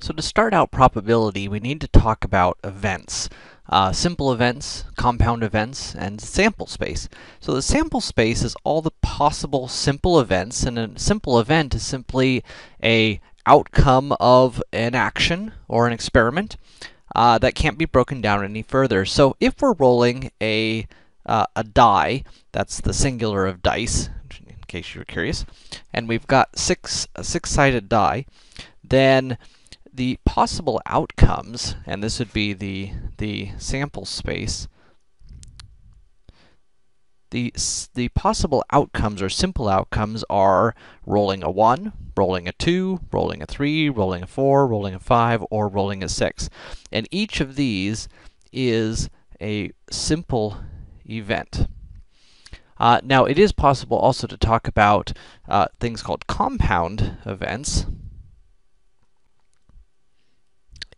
So to start out probability, we need to talk about events. Simple events, compound events, and sample space. So the sample space is all the possible simple events, and a simple event is simply a outcome of an action or an experiment that can't be broken down any further. So if we're rolling a die, that's the singular of dice, in case you were curious, and we've got a six-sided die, then the possible outcomes, and this would be the sample space, the possible outcomes or simple outcomes are rolling a 1, rolling a 2, rolling a 3, rolling a 4, rolling a 5, or rolling a 6. And each of these is a simple event. Now, it is possible also to talk about things called compound events.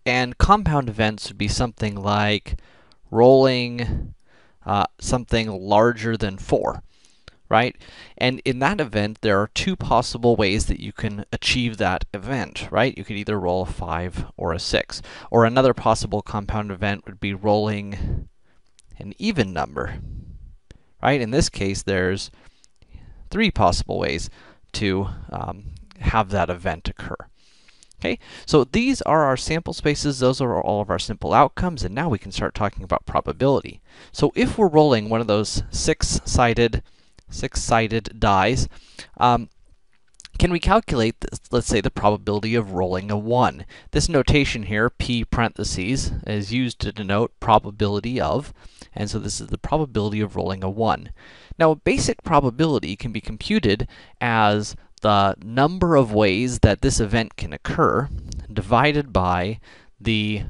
And compound events would be something like rolling something larger than 4, right? And in that event, there are two possible ways that you can achieve that event, right? You could either roll a 5 or a 6. Or another possible compound event would be rolling an even number, right? In this case, there's 3 possible ways to have that event occur. Okay, so these are our sample spaces, those are all of our simple outcomes, and now we can start talking about probability. So if we're rolling one of those six-sided dies, can we calculate this, let's say, the probability of rolling a 1? This notation here, p parentheses, is used to denote probability of, and so this is the probability of rolling a 1. Now, a basic probability can be computed as the number of ways that this event can occur divided by the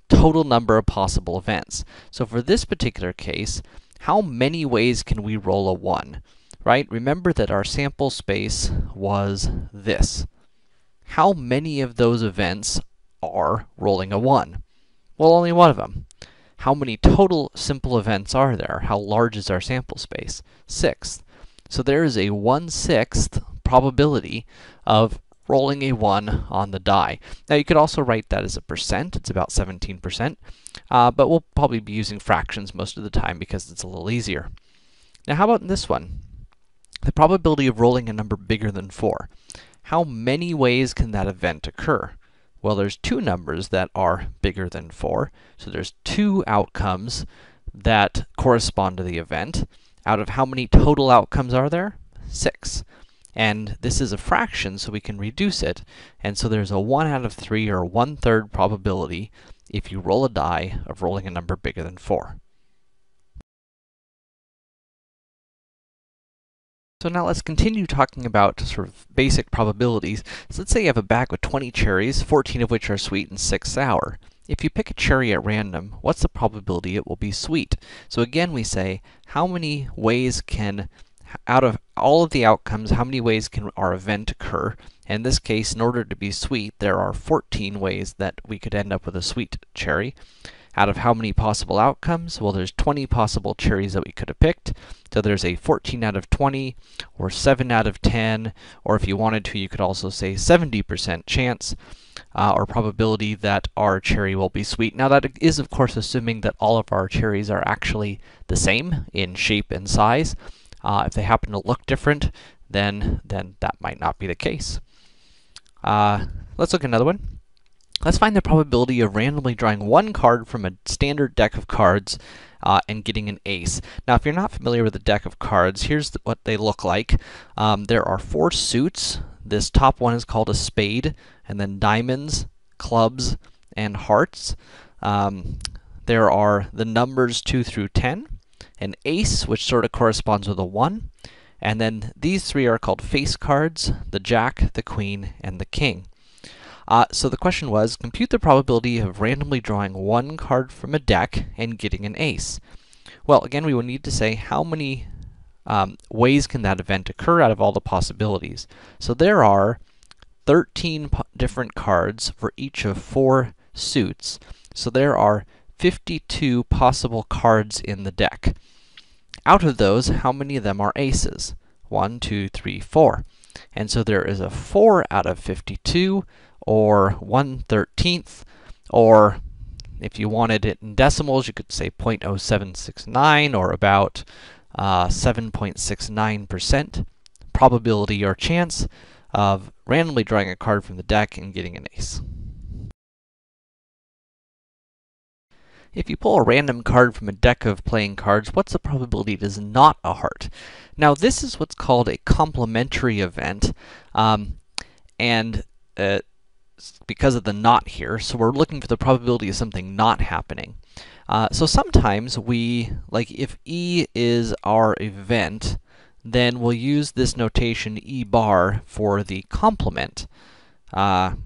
total number of possible events. So for this particular case, how many ways can we roll a 1? Right? Remember that our sample space was this. How many of those events are rolling a 1? Well, only one of them. How many total simple events are there? How large is our sample space? 6. So there is a 1/6 probability of rolling a 1 on the die. Now, you could also write that as a percent. It's about 17%, but we'll probably be using fractions most of the time because it's a little easier. Now, how about this one? The probability of rolling a number bigger than 4. How many ways can that event occur? Well, there's 2 numbers that are bigger than 4, so there's 2 outcomes that correspond to the event. Out of how many total outcomes are there? 6. And this is a fraction, so we can reduce it, and so there's a 1 out of 3, or 1/3 probability, if you roll a die, of rolling a number bigger than 4. So now let's continue talking about sort of basic probabilities. So let's say you have a bag with 20 cherries, 14 of which are sweet and 6 sour. If you pick a cherry at random, what's the probability it will be sweet? So again, we say, how many ways can, out of all of the outcomes, how many ways can our event occur? In this case, in order to be sweet, there are 14 ways that we could end up with a sweet cherry. Out of how many possible outcomes? Well, there's 20 possible cherries that we could have picked. So there's a 14 out of 20, or 7 out of 10, or if you wanted to, you could also say 70% chance, or probability that our cherry will be sweet. Now, that is, of course, assuming that all of our cherries are actually the same in shape and size. If they happen to look different, then that might not be the case. Let's look at another one. Let's find the probability of randomly drawing one card from a standard deck of cards and getting an ace. Now, if you're not familiar with a deck of cards, here's what they look like. There are 4 suits. This top one is called a spade, and then diamonds, clubs, and hearts. There are the numbers 2 through 10, an ace, which sort of corresponds with a 1, and then these 3 are called face cards, the jack, the queen, and the king. So the question was, compute the probability of randomly drawing one card from a deck and getting an ace. Well, again, we would need to say how many ways can that event occur out of all the possibilities. So there are 13 different cards for each of 4 suits. So there are 52 possible cards in the deck. Out of those, how many of them are aces? 1, 2, 3, 4. And so there is a 4 out of 52, or 1/13, or if you wanted it in decimals, you could say 0.0769, or about 7.69% probability or chance of randomly drawing a card from the deck and getting an ace. If you pull a random card from a deck of playing cards, what's the probability it is not a heart? Now, this is what's called a complementary event, and because of the not here, so we're looking for the probability of something not happening. So sometimes like if E is our event, then we'll use this notation E bar for the complement of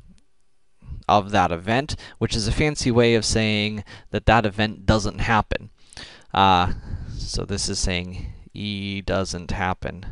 that event, which is a fancy way of saying that that event doesn't happen. So this is saying E doesn't happen.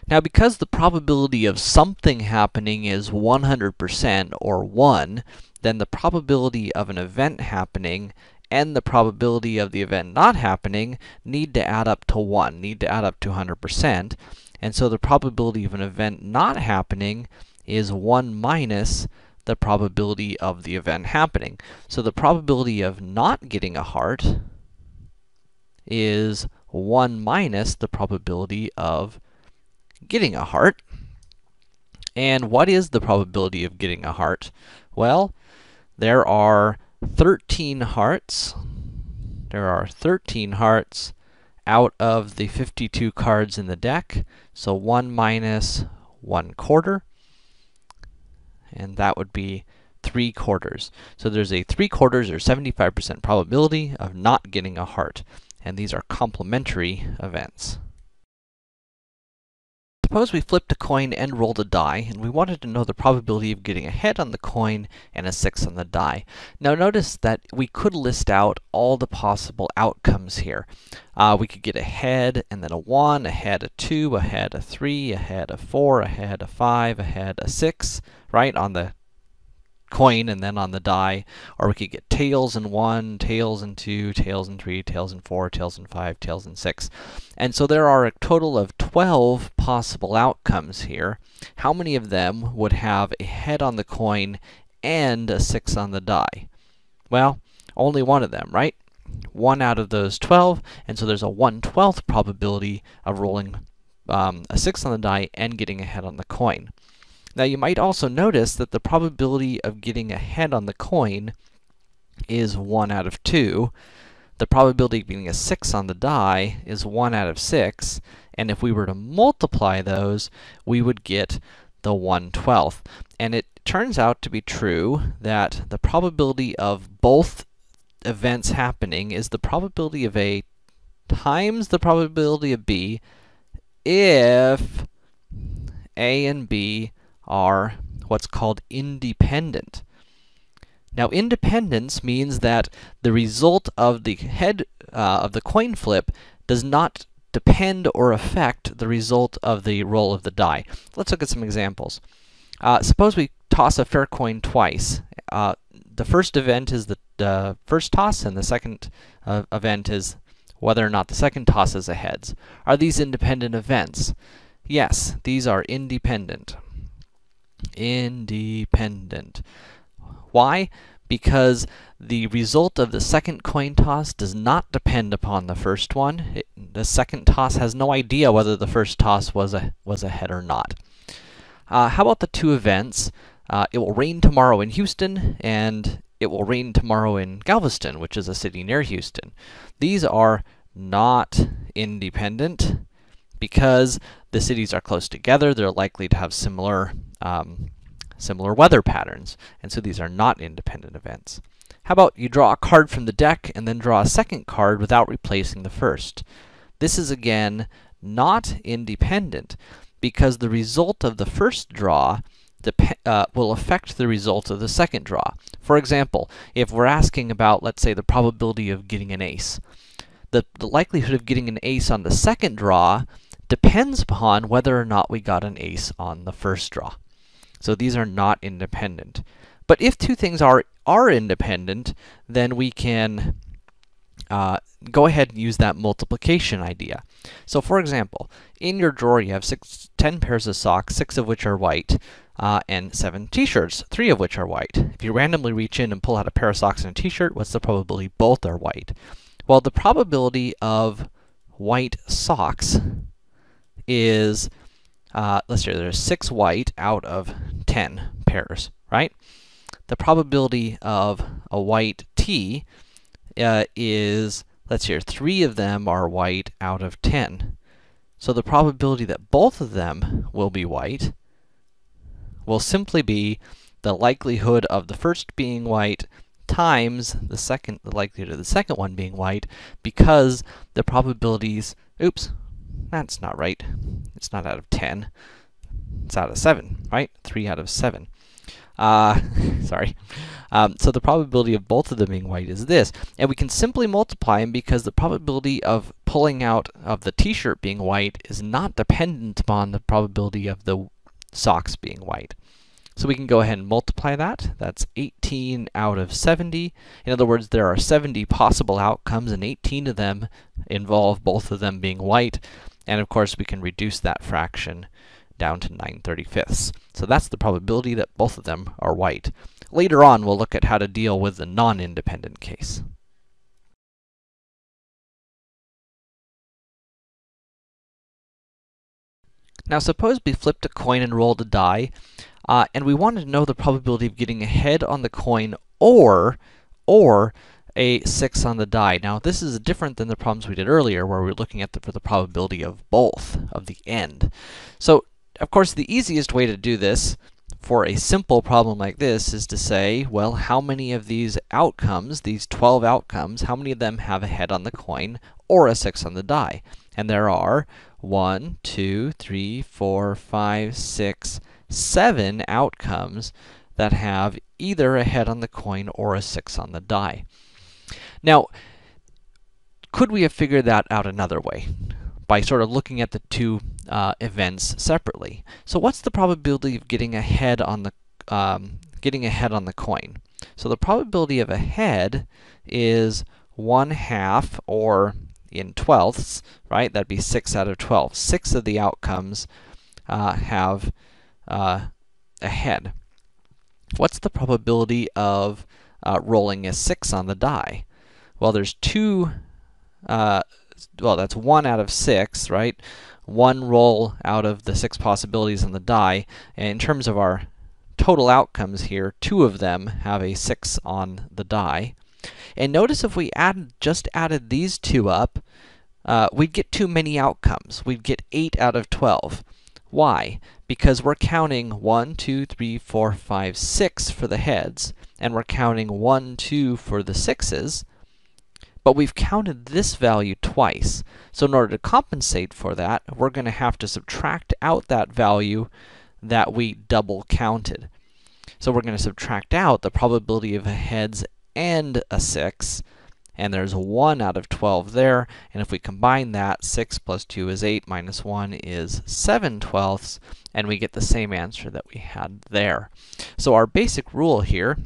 Now, because the probability of something happening is 100% or 1, then the probability of an event happening and the probability of the event not happening need to add up to 1, need to add up to 100%. And so the probability of an event not happening is 1 minus the probability of the event happening. So the probability of not getting a heart is 1 minus the probability of getting a heart. And what is the probability of getting a heart? Well, there are 13 hearts. There are 13 hearts out of the 52 cards in the deck, so 1 minus 1/4, and that would be 3/4. So there's a 3/4 or 75% probability of not getting a heart, and these are complementary events. Suppose we flipped a coin and rolled a die, and we wanted to know the probability of getting a head on the coin and a 6 on the die. Now notice that we could list out all the possible outcomes here. We could get a head, and then a 1, a head, a 2, a head, a 3, a head, a 4, a head, a 5, a head, a 6, right, on the coin and then on the die. Or we could get tails and 1, tails and 2, tails and 3, tails and 4, tails and 5, tails and 6. And so there are a total of 12 possible outcomes here. How many of them would have a head on the coin and a 6 on the die? Well, only one of them, right? 1 out of those 12, and so there's a 1/12 probability of rolling a 6 on the die and getting a head on the coin. Now, you might also notice that the probability of getting a head on the coin is 1 out of 2. The probability of getting a 6 on the die is 1 out of 6, and if we were to multiply those, we would get the 1/12. And it turns out to be true that the probability of both events happening is the probability of A times the probability of B if A and B are what's called independent. Now, independence means that the result of the head of the coin flip does not depend or affect the result of the roll of the die. Let's look at some examples. Suppose we toss a fair coin twice. The first event is the first toss, and the second event is whether or not the second toss is a heads. Are these independent events? Yes, these are independent. Independent. Why? Because the result of the second coin toss does not depend upon the first one. The second toss has no idea whether the first toss was a head or not. How about the two events? It will rain tomorrow in Houston, and it will rain tomorrow in Galveston, which is a city near Houston. These are not independent because the cities are close together. They're likely to have similar weather patterns, and so these are not independent events. How about you draw a card from the deck and then draw a second card without replacing the first? This is, again, not independent because the result of the first draw will affect the result of the second draw. For example, if we're asking about, let's say, the probability of getting an ace, the likelihood of getting an ace on the second draw depends upon whether or not we got an ace on the first draw. So these are not independent. But if two things are independent, then we can go ahead and use that multiplication idea. So for example, in your drawer you have 10 pairs of socks, 6 of which are white, and 7 t-shirts, 3 of which are white. If you randomly reach in and pull out a pair of socks and a t-shirt, what's the probability both are white? Well, the probability of white socks is, let's see, there's 6 white out of 10 pairs, right? The probability of a white tee is, let's see, 3 of them are white out of 10. So the probability that both of them will be white will simply be the likelihood of the first being white times the likelihood of the second one being white, because the probabilities, oops, that's not right. It's not out of 10. It's out of 7, right? 3 out of 7. Sorry. So the probability of both of them being white is this, and we can simply multiply them because the probability of pulling out of the t-shirt being white is not dependent upon the probability of the socks being white. So we can go ahead and multiply that. That's 18 out of 70. In other words, there are 70 possible outcomes, and 18 of them involve both of them being white. And of course, we can reduce that fraction down to 9/35. So that's the probability that both of them are white. Later on, we'll look at how to deal with the non-independent case. Now suppose we flipped a coin and rolled a die, and we wanted to know the probability of getting a head on the coin or a 6 on the die. Now this is different than the problems we did earlier, where we were looking at for the probability of both, of the end. So, of course, the easiest way to do this for a simple problem like this is to say, well, how many of these outcomes, these 12 outcomes, how many of them have a head on the coin or a 6 on the die? And there are 1, 2, 3, 4, 5, 6, 7 outcomes that have either a head on the coin or a 6 on the die. Now, could we have figured that out another way, by sort of looking at the two events separately? So what's the probability of getting a head on the coin? So the probability of a head is 1/2, or in twelfths, right? That'd be 6 out of 12. 6 of the outcomes have a head. What's the probability of rolling a 6 on the die? Well, there's well, that's 1 out of 6, right? 1 roll out of the 6 possibilities on the die. And in terms of our total outcomes here, 2 of them have a 6 on the die. And notice if we just added these 2 up, we'd get too many outcomes. We'd get 8 out of 12. Why? Because we're counting 1, 2, 3, 4, 5, 6 for the heads, and we're counting 1, 2 for the 6s, but we've counted this value twice. So in order to compensate for that, we're going to have to subtract out that value that we double counted. So we're going to subtract out the probability of a heads and a 6, and there's 1 out of 12 there, and if we combine that, 6 plus 2 is 8, minus 1 is 7/12, and we get the same answer that we had there. So our basic rule here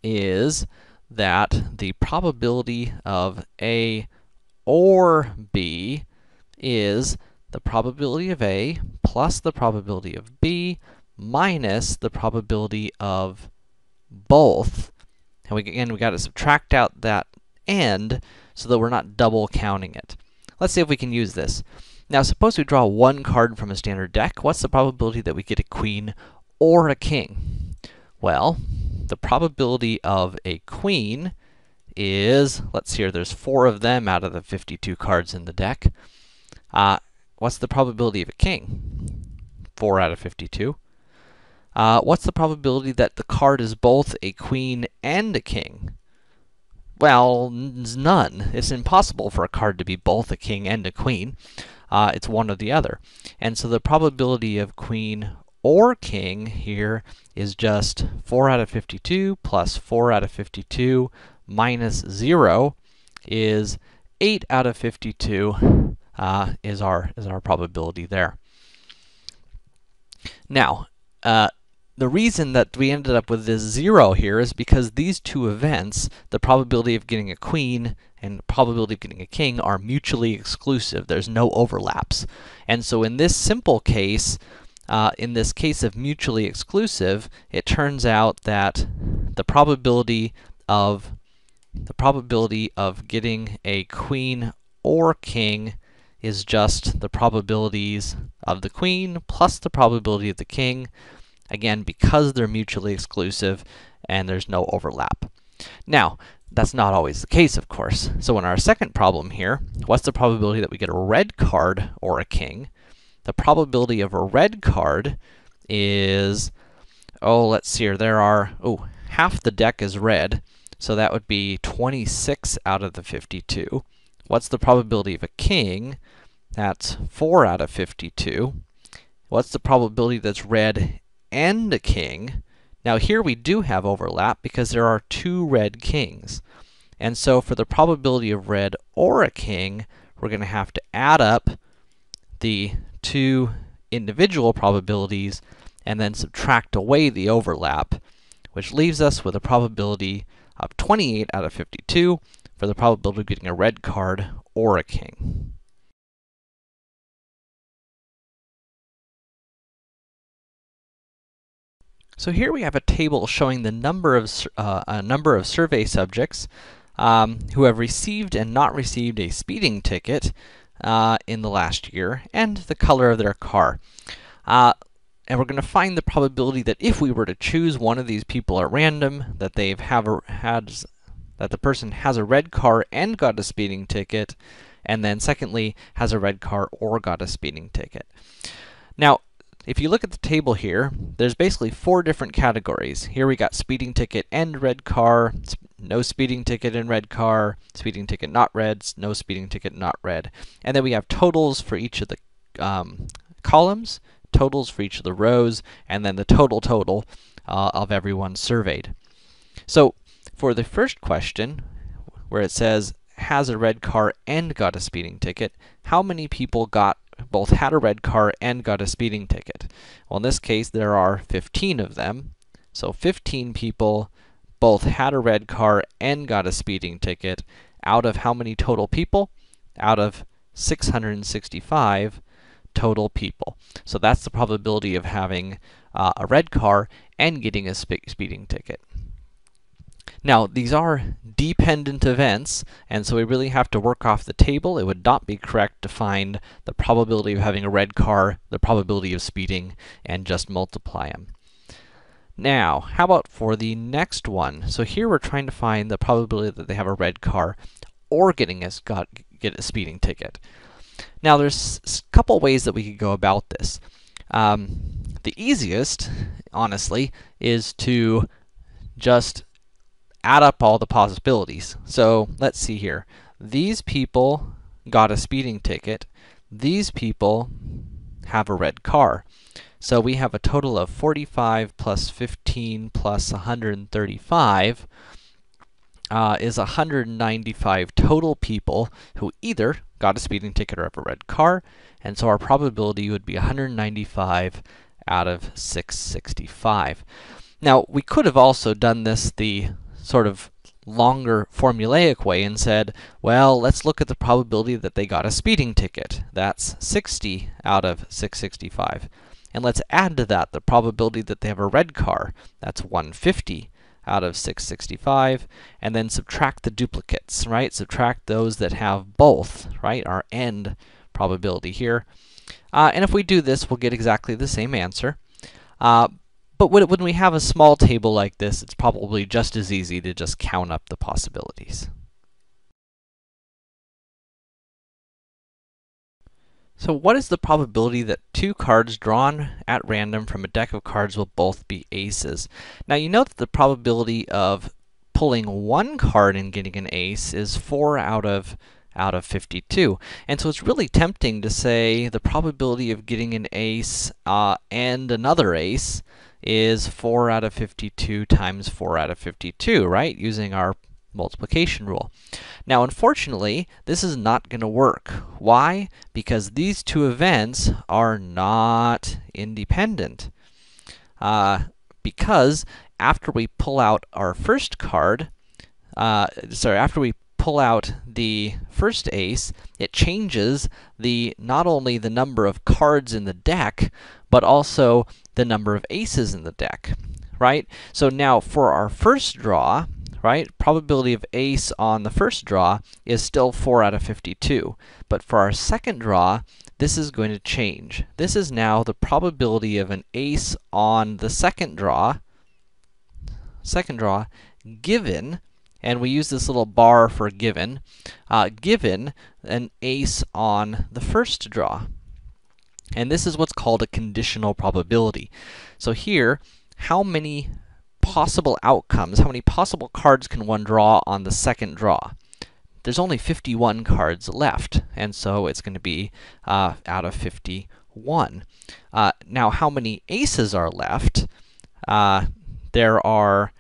is that the probability of A or B is the probability of A plus the probability of B minus the probability of both. And we got to subtract out that and so that we're not double counting it. Let's see if we can use this. Now, suppose we draw one card from a standard deck. What's the probability that we get a queen or a king? Well, the probability of a queen is, let's see here, there's 4 of them out of the 52 cards in the deck. What's the probability of a king? 4 out of 52. What's the probability that the card is both a queen and a king? Well, none. It's impossible for a card to be both a king and a queen. It's one or the other. And so the probability of queen or king here is just 4 out of 52 plus 4 out of 52 minus 0 is 8 out of 52 is our probability there. Now, the reason that we ended up with this 0 here is because these two events, the probability of getting a queen and the probability of getting a king, are mutually exclusive. There's no overlaps. And so in this simple case, in this case of mutually exclusive, it turns out that the probability of getting a queen or king is just the probabilities of the queen plus the probability of the king, again, because they're mutually exclusive and there's no overlap. Now, that's not always the case, of course. So in our second problem here, what's the probability that we get a red card or a king? The probability of a red card is, let's see here, there are, half the deck is red, so that would be 26 out of the 52. What's the probability of a king? That's 4 out of 52. What's the probability that's red and a king? Now here we do have overlap because there are 2 red kings. And so for the probability of red or a king, we're going to have to add up the 2 individual probabilities and then subtract away the overlap, which leaves us with a probability of 28 out of 52 for the probability of getting a red card or a king. So here we have a table showing the number of survey subjects who have received and not received a speeding ticket in the last year, and the color of their car. And we're going to find the probability that if we were to choose one of these people at random, that that the person has a red car and got a speeding ticket, and then secondly, has a red car or got a speeding ticket. Now, if you look at the table here, there's basically 4 different categories. Here we got speeding ticket and red car, no speeding ticket and red car, speeding ticket not red, no speeding ticket not red. And then we have totals for each of the columns, totals for each of the rows, and then the total of everyone surveyed. So for the first question, where it says, has a red car and got a speeding ticket, how many people both had a red car and got a speeding ticket? Well, in this case, there are 15 of them. So 15 people both had a red car and got a speeding ticket out of how many total people? Out of 665 total people. So that's the probability of having a red car and getting a speeding ticket. Now, these are dependent events, and so we really have to work off the table. It would not be correct to find the probability of having a red car, the probability of speeding, and just multiply them. Now, how about for the next one? So here we're trying to find the probability that they have a red car or get a speeding ticket. Now, there's a couple ways that we could go about this. The easiest, honestly, is to just add up all the possibilities. So let's see here. These people got a speeding ticket. These people have a red car. So we have a total of 45 plus 15 plus 135 is 195 total people who either got a speeding ticket or have a red car, and so our probability would be 195 out of 665. Now, we could have also done this the sort of longer formulaic way and said, well, let's look at the probability that they got a speeding ticket. That's 60 out of 665. And let's add to that the probability that they have a red car. That's 150 out of 665. And then subtract the duplicates, right? Subtract those that have both, right? Our end probability here. And if we do this, we'll get exactly the same answer. But when we have a small table like this, it's probably just as easy to just count up the possibilities. So what is the probability that 2 cards drawn at random from a deck of cards will both be aces? Now, you know that the probability of pulling 1 card and getting an ace is 4 out of 52. And so it's really tempting to say the probability of getting an ace and another ace is 4 out of 52 times 4 out of 52, right? Using our multiplication rule. Now, unfortunately, this is not going to work. Why? Because these 2 events are not independent. because after we pull out our first card, after we pull out the first ace, it changes not only the number of cards in the deck, but also the number of aces in the deck, right? So now for our first draw, right, probability of ace on the first draw is still 4 out of 52. But for our second draw, this is going to change. This is now the probability of an ace on the second draw, given, and we use this little bar for given, given an ace on the first draw. And this is what's called a conditional probability. So here, how many possible outcomes, how many possible cards can one draw on the second draw? There's only 51 cards left, and so it's going to be out of 51. Now, how many aces are left? There are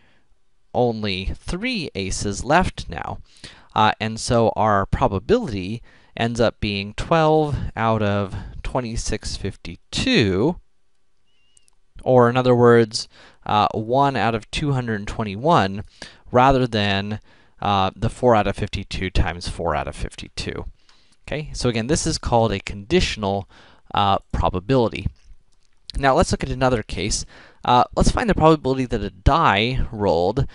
only 3 aces left now, and so our probability ends up being 12 out of 2652, or in other words, 1 out of 221, rather than the 4 out of 52 times 4 out of 52. Okay, so again, this is called a conditional probability. Now, let's look at another case. Let's find the probability that a die rolled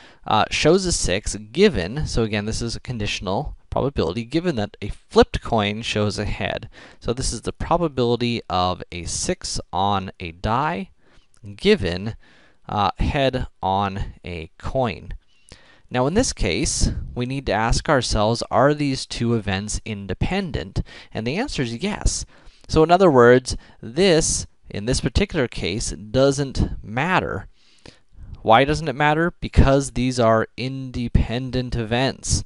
shows a 6 given, so again, this is a conditional probability, given that a flipped coin shows a head. So this is the probability of a 6 on a die given head on a coin. Now, in this case, we need to ask ourselves, are these two events independent? And the answer is yes. So in other words, this, in this particular case, doesn't matter. Why doesn't it matter? Because these are independent events.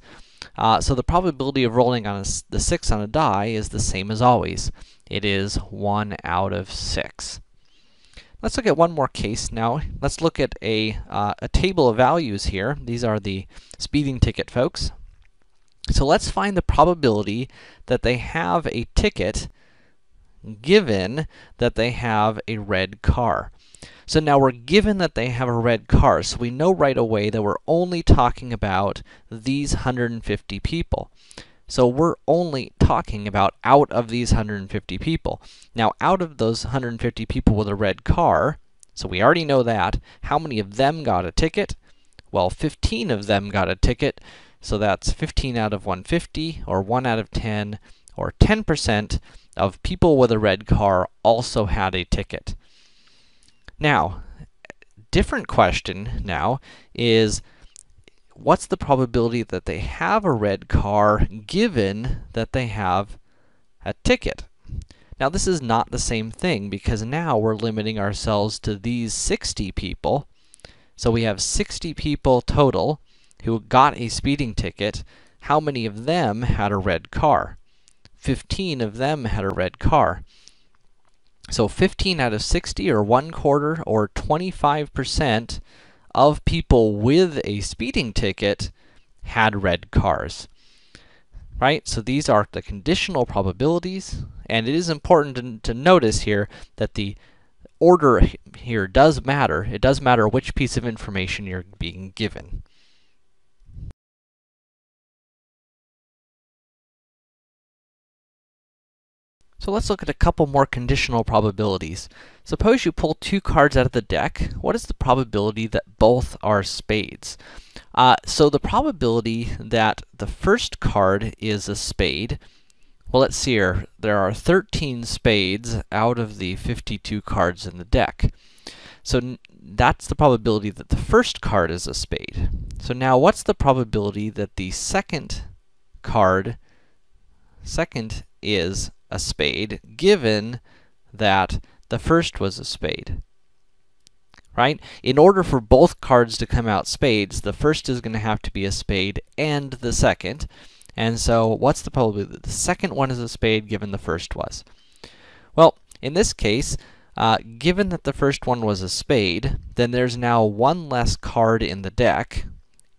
So the probability of rolling on the 6 on a die is the same as always. It is 1 out of 6. Let's look at one more case now. Let's look at a table of values here. These are the speeding ticket folks. So let's find the probability that they have a ticket given that they have a red car. So now we're given that they have a red car, so we know right away that we're only talking about these 150 people. So we're only talking about out of these 150 people. Now, out of those 150 people with a red car, so we already know that, how many of them got a ticket? Well, 15 of them got a ticket, so that's 15 out of 150, or 1 out of 10, or 10% of people with a red car also had a ticket. Now, different question now is, what's the probability that they have a red car given that they have a ticket? Now, this is not the same thing, because now we're limiting ourselves to these 60 people. So we have 60 people total who got a speeding ticket. How many of them had a red car? 15 of them had a red car. So 15 out of 60, or 1/4, or 25% of people with a speeding ticket had red cars. Right? So these are the conditional probabilities, and it is important to notice here that the order here does matter. It does matter which piece of information you're being given. So let's look at a couple more conditional probabilities. Suppose you pull 2 cards out of the deck. What is the probability that both are spades? So the probability that the first card is a spade, well, let's see here. There are 13 spades out of the 52 cards in the deck. So that's the probability that the first card is a spade. So now, what's the probability that the second is a spade, given that the first was a spade? Right? In order for both cards to come out spades, the first is going to have to be a spade and the second. And so, what's the probability that the second one is a spade given the first was? Well, in this case, given that the first one was a spade, then there's now 1 less card in the deck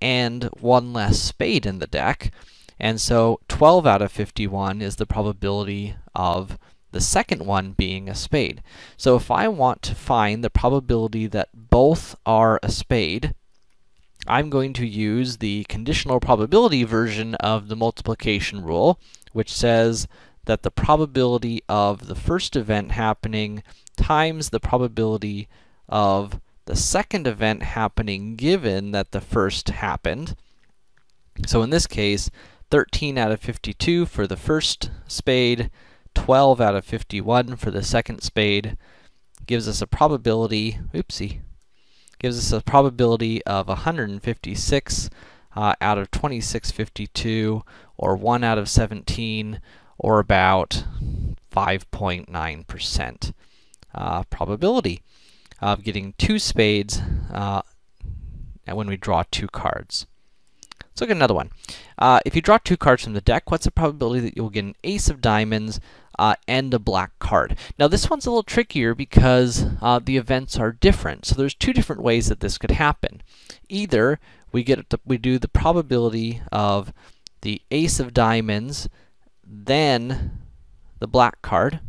and 1 less spade in the deck. And so 12 out of 51 is the probability of the second one being a spade. So if I want to find the probability that both are a spade, I'm going to use the conditional probability version of the multiplication rule, which says that the probability of the first event happening times the probability of the second event happening given that the first happened. So in this case, 13 out of 52 for the first spade, 12 out of 51 for the second spade, gives us a probability, gives us a probability of 156 out of 2652, or 1 out of 17, or about 5.9% probability of getting two spades when we draw two cards. Let's look at another one. If you draw two cards from the deck, what's the probability that you'll get an ace of diamonds and a black card? Now, this one's a little trickier because the events are different. So there's two different ways that this could happen. Either we do the probability of the ace of diamonds, then the black card,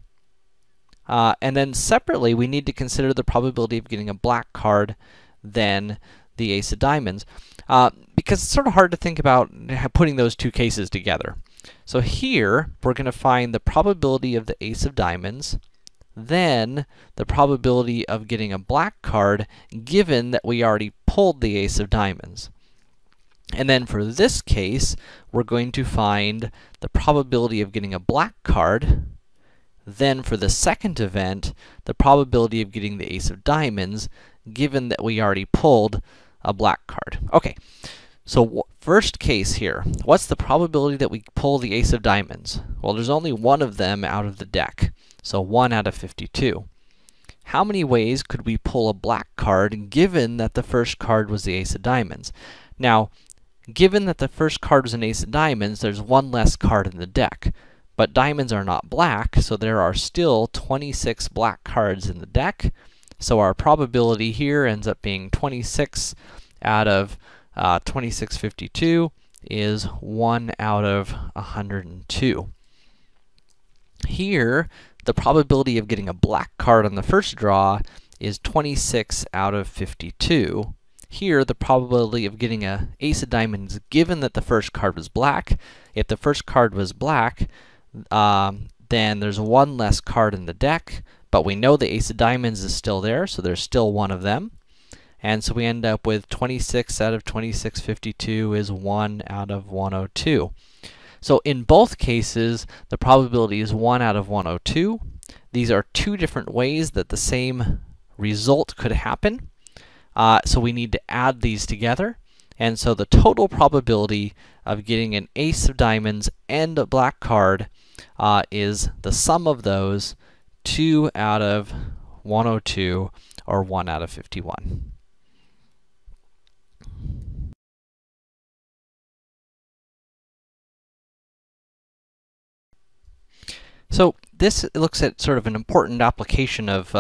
and then separately we need to consider the probability of getting a black card, then the ace of diamonds, because it's sort of hard to think about putting those two cases together. So here, we're going to find the probability of the ace of diamonds, then the probability of getting a black card, given that we already pulled the ace of diamonds. And then for this case, we're going to find the probability of getting a black card, then for the second event, the probability of getting the ace of diamonds, given that we already pulled a black card. Okay, so first case here, what's the probability that we pull the ace of diamonds? Well, there's only one of them out of the deck, so 1 out of 52. How many ways could we pull a black card, given that the first card was the ace of diamonds? Now, given that the first card was an ace of diamonds, there's one less card in the deck. But diamonds are not black, so there are still 26 black cards in the deck. So our probability here ends up being 26 out of 2652 is 1 out of 102. Here, the probability of getting a black card on the first draw is 26 out of 52. Here, the probability of getting an ace of diamonds, given that the first card was black, if the first card was black, then there's one less card in the deck, but we know the ace of diamonds is still there, so there's still one of them. And so we end up with 26 out of 2652 is 1 out of 102. So in both cases, the probability is 1 out of 102. These are two different ways that the same result could happen. So we need to add these together. And so the total probability of getting an ace of diamonds and a black card is the sum of those, 2 out of 102, or 1 out of 51. So this looks at sort of an important application of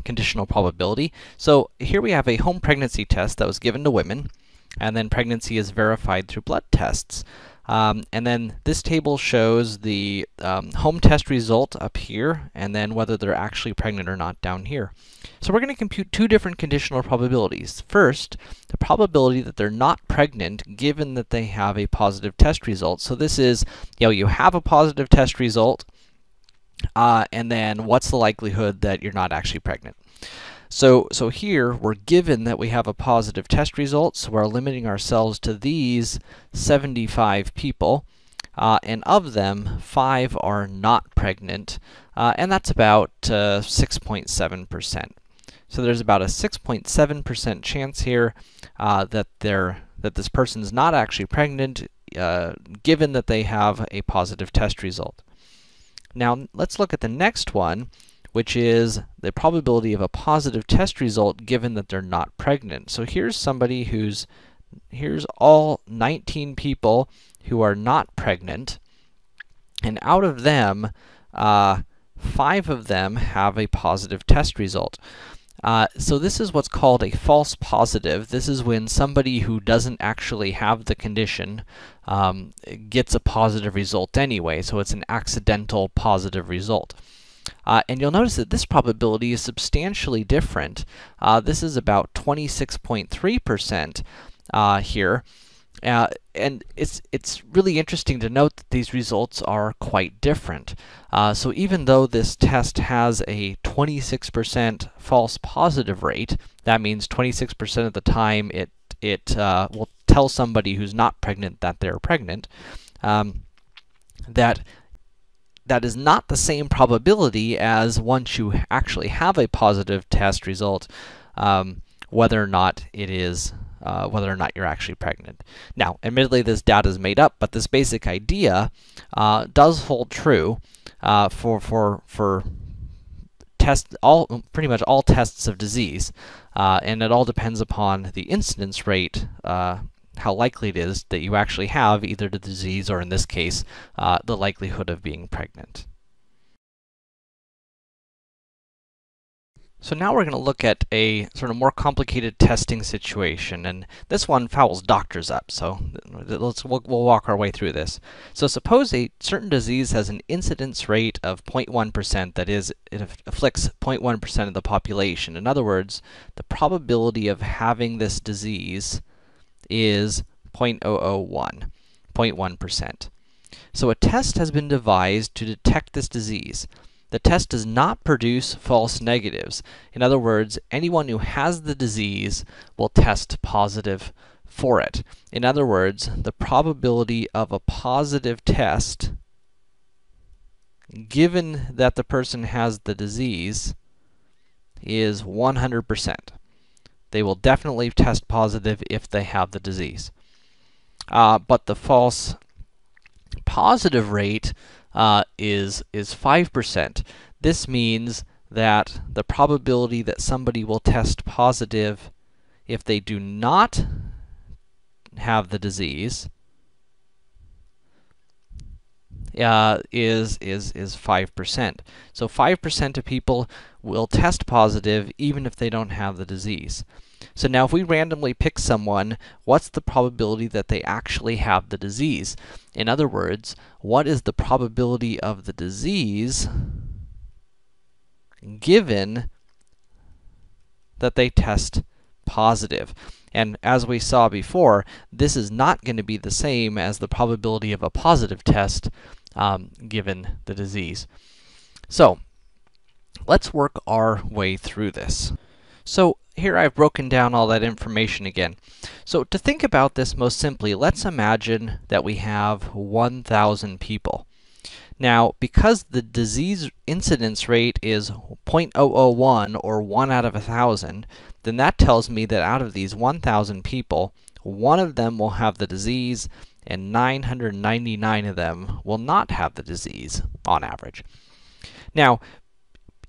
conditional probability. So here we have a home pregnancy test that was given to women, and then pregnancy is verified through blood tests. And then this table shows the home test result up here, and then whether they're actually pregnant or not down here. So we're going to compute two different conditional probabilities. First, the probability that they're not pregnant, given that they have a positive test result. So this is, you have a positive test result, and then what's the likelihood that you're not actually pregnant? So here, we're given that we have a positive test result, so we're limiting ourselves to these 75 people, and of them, 5 are not pregnant, and that's about 6.7%. So there's about a 6.7% chance here that this person's not actually pregnant, given that they have a positive test result. Now, let's look at the next one, which is the probability of a positive test result given that they're not pregnant. So here's somebody here's all 19 people who are not pregnant, and out of them, 5 of them have a positive test result. So this is what's called a false positive. This is when somebody who doesn't actually have the condition gets a positive result anyway, so it's an accidental positive result. And you'll notice that this probability is substantially different. This is about 26.3% here. And it's really interesting to note that these results are quite different. So even though this test has a 26% false positive rate, that means 26% of the time it will tell somebody who's not pregnant that they're pregnant, that is not the same probability as once you actually have a positive test result, whether or not you're actually pregnant. Now, admittedly, this data is made up, but this basic idea does hold true for pretty much all tests of disease, and it all depends upon the incidence rate, how likely it is that you actually have either the disease or, in this case, the likelihood of being pregnant. So now we're going to look at a sort of more complicated testing situation, and this one fouls doctors up, so we'll walk our way through this. So suppose a certain disease has an incidence rate of 0.1%, that is, it afflicts 0.1% of the population. In other words, the probability of having this disease is 0.001, 0.1%. So a test has been devised to detect this disease. The test does not produce false negatives. In other words, anyone who has the disease will test positive for it. In other words, the probability of a positive test, given that the person has the disease, is 100%. They will definitely test positive if they have the disease. But the false positive rate is 5%. This means that the probability that somebody will test positive if they do not have the disease is 5%. So 5% of people will test positive even if they don't have the disease. So now if we randomly pick someone, what's the probability that they actually have the disease? In other words, what is the probability of the disease given that they test positive? And as we saw before, this is not going to be the same as the probability of a positive test given the disease. So let's work our way through this. So here I've broken down all that information again. So to think about this most simply, let's imagine that we have 1,000 people. Now, because the disease incidence rate is 0.001, or 1 out of 1,000, then that tells me that out of these 1,000 people, 1 of them will have the disease, and 999 of them will not have the disease, on average. Now,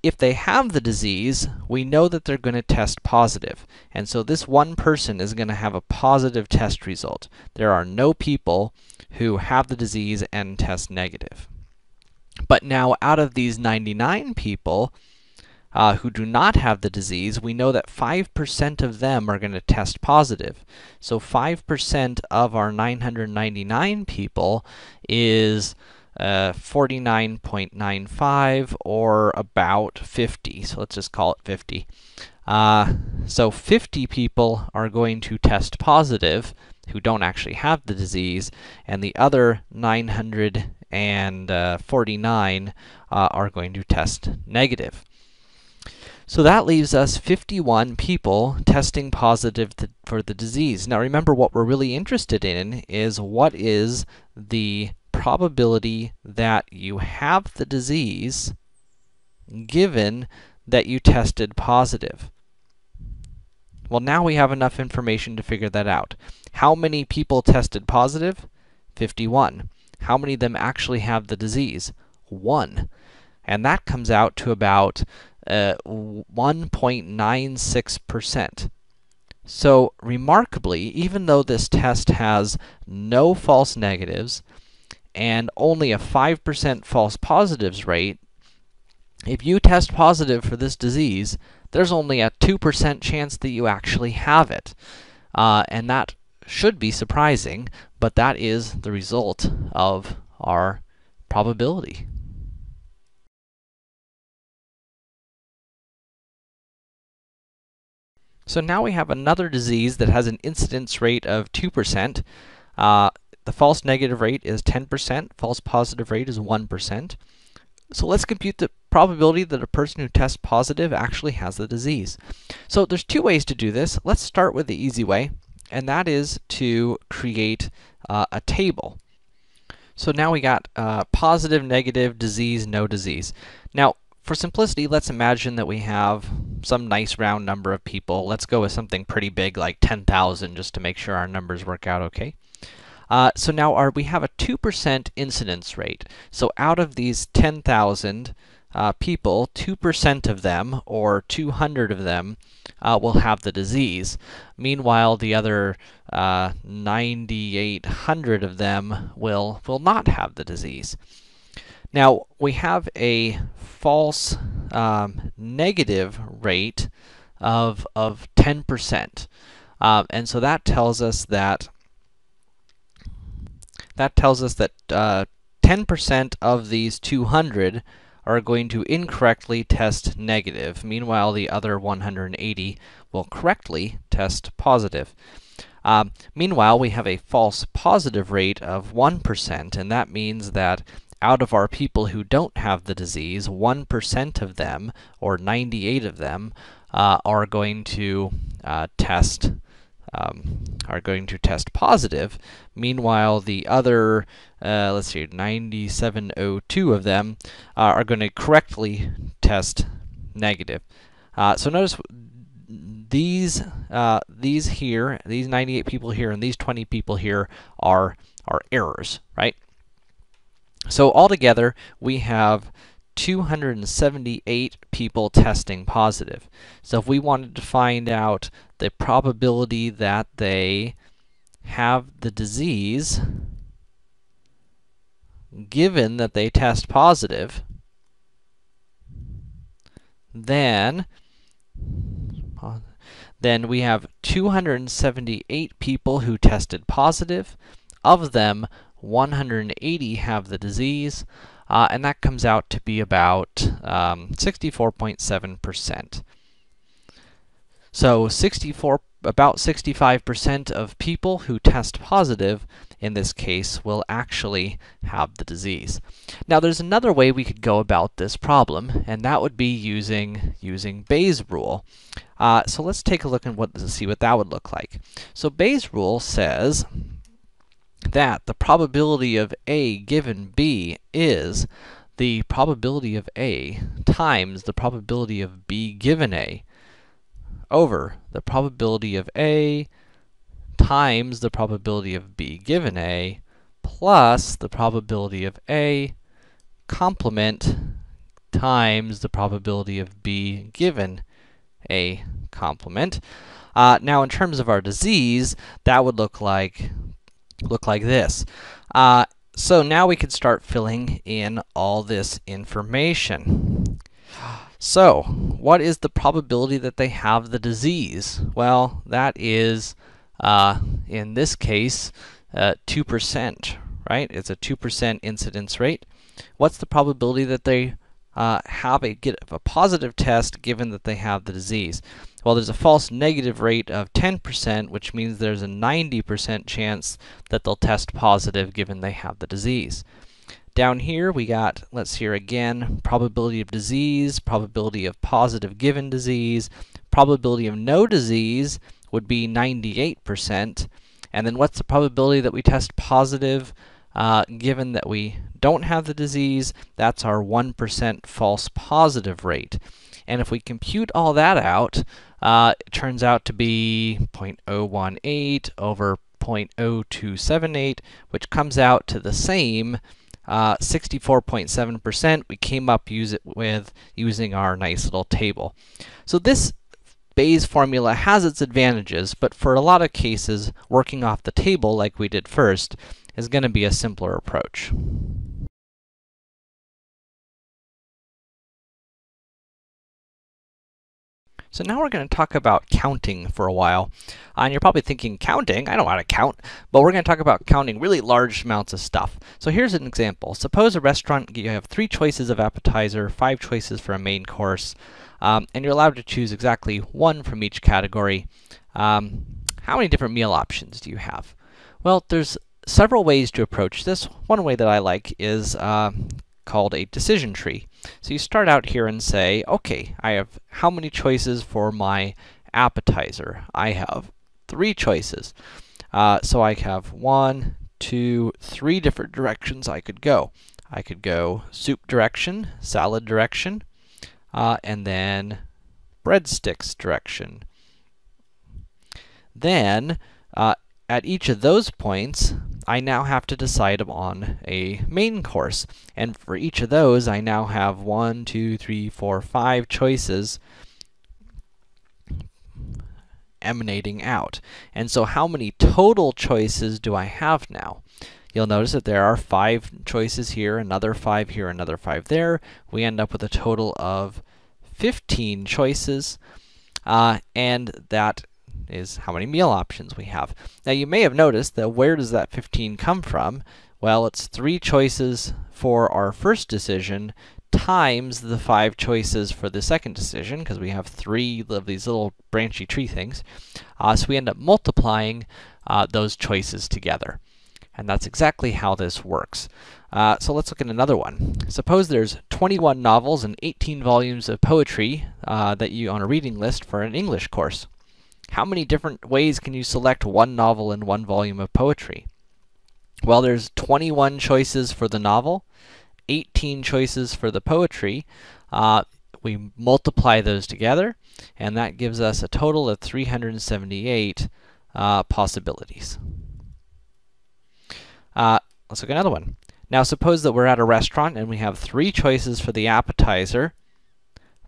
if they have the disease, we know that they're going to test positive, and so this one person is going to have a positive test result. There are no people who have the disease and test negative. But now, out of these 99 people who do not have the disease, we know that 5% of them are going to test positive. So 5% of our 999 people is 49.95, or about 50. So let's just call it 50. So 50 people are going to test positive who don't actually have the disease, and the other 949 are going to test negative. So that leaves us 51 people testing positive for the disease. Now remember, what we're really interested in is what is the probability that you have the disease given that you tested positive. Well, now we have enough information to figure that out. How many people tested positive? 51. How many of them actually have the disease? 1. And that comes out to about 1.96%. So, remarkably, even though this test has no false negatives and only a 5% false positives rate, if you test positive for this disease, there's only a 2% chance that you actually have it. And that should be surprising, but that is the result of our probability. So now we have another disease that has an incidence rate of 2%. The false negative rate is 10%, false positive rate is 1%. So let's compute the probability that a person who tests positive actually has the disease. So there's two ways to do this. Let's start with the easy way, and that is to create a table. So now we got positive, negative, disease, no disease. Now, for simplicity, let's imagine that we have some nice round number of people. Let's go with something pretty big like 10,000 just to make sure our numbers work out okay. So now we have a 2% incidence rate. So out of these 10,000 people, 2% of them, or 200 of them, will have the disease. Meanwhile, the other 9,800 of them will not have the disease. Now, we have a false negative rate of 10%. And so that tells us that 10% of these 200 are going to incorrectly test negative. Meanwhile, the other 180 will correctly test positive. Meanwhile, we have a false positive rate of 1%, and that means that out of our people who don't have the disease, 1% of them, or 98 of them, are going to test positive. Meanwhile, the other, let's see, 9,702 of them are going to correctly test negative. So notice these here, these 98 people here, and these 20 people here are errors, right? So altogether, we have 278 people testing positive. So if we wanted to find out the probability that they have the disease, given that they test positive, then we have 278 people who tested positive. Of them, 180 have the disease, and that comes out to be about 64.7%. So about 65% of people who test positive, in this case, will actually have the disease. Now, there's another way we could go about this problem, and that would be using Bayes' rule. So let's take a look and see what that would look like. So Bayes' rule says that the probability of A given B is the probability of A times the probability of B given A over the probability of A times the probability of B given A plus the probability of A complement times the probability of B given A complement. Now, in terms of our disease, that would look like this. So now we can start filling in all this information. So, what is the probability that they have the disease? Well, that is, in this case, 2%, right? It's a 2% incidence rate. What's the probability that they get a positive test given that they have the disease? Well, there's a false negative rate of 10%, which means there's a 90% chance that they'll test positive given they have the disease. Down here, we got, let's see here again, probability of disease, probability of positive given disease, probability of no disease would be 98%. And then what's the probability that we test positive given that we don't have the disease? That's our 1% false positive rate. And if we compute all that out, it turns out to be 0.018 over 0.0278, which comes out to the same 64.7%. We came up using our nice little table. So this Bayes formula has its advantages, but for a lot of cases, working off the table like we did first is going to be a simpler approach. So now we're going to talk about counting for a while. And you're probably thinking, counting? I don't know how to count. But we're going to talk about counting really large amounts of stuff. So here's an example. Suppose a restaurant, you have 3 choices of appetizer, 5 choices for a main course, and you're allowed to choose exactly 1 from each category. How many different meal options do you have? Well, there's several ways to approach this. One way that I like is called a decision tree. So you start out here and say, okay, I have how many choices for my appetizer? I have 3 choices. So I have 1, 2, 3 different directions I could go. I could go soup direction, salad direction, and then breadsticks direction. Then, at each of those points, I now have to decide on a main course. And for each of those, I now have 1, 2, 3, 4, 5 choices emanating out. And so how many total choices do I have now? You'll notice that there are 5 choices here, another 5 here, another 5 there. We end up with a total of 15 choices, and that is how many meal options we have. Now you may have noticed that where does that 15 come from? Well, it's 3 choices for our first decision times the 5 choices for the second decision, because we have 3 of these little branchy tree things. So we end up multiplying those choices together. And that's exactly how this works. So let's look at another one. Suppose there's 21 novels and 18 volumes of poetry that you on a reading list for an English course. How many different ways can you select 1 novel and 1 volume of poetry? Well, there's 21 choices for the novel, 18 choices for the poetry. We multiply those together, and that gives us a total of 378 possibilities. Let's look at another one. Now suppose that we're at a restaurant and we have 3 choices for the appetizer,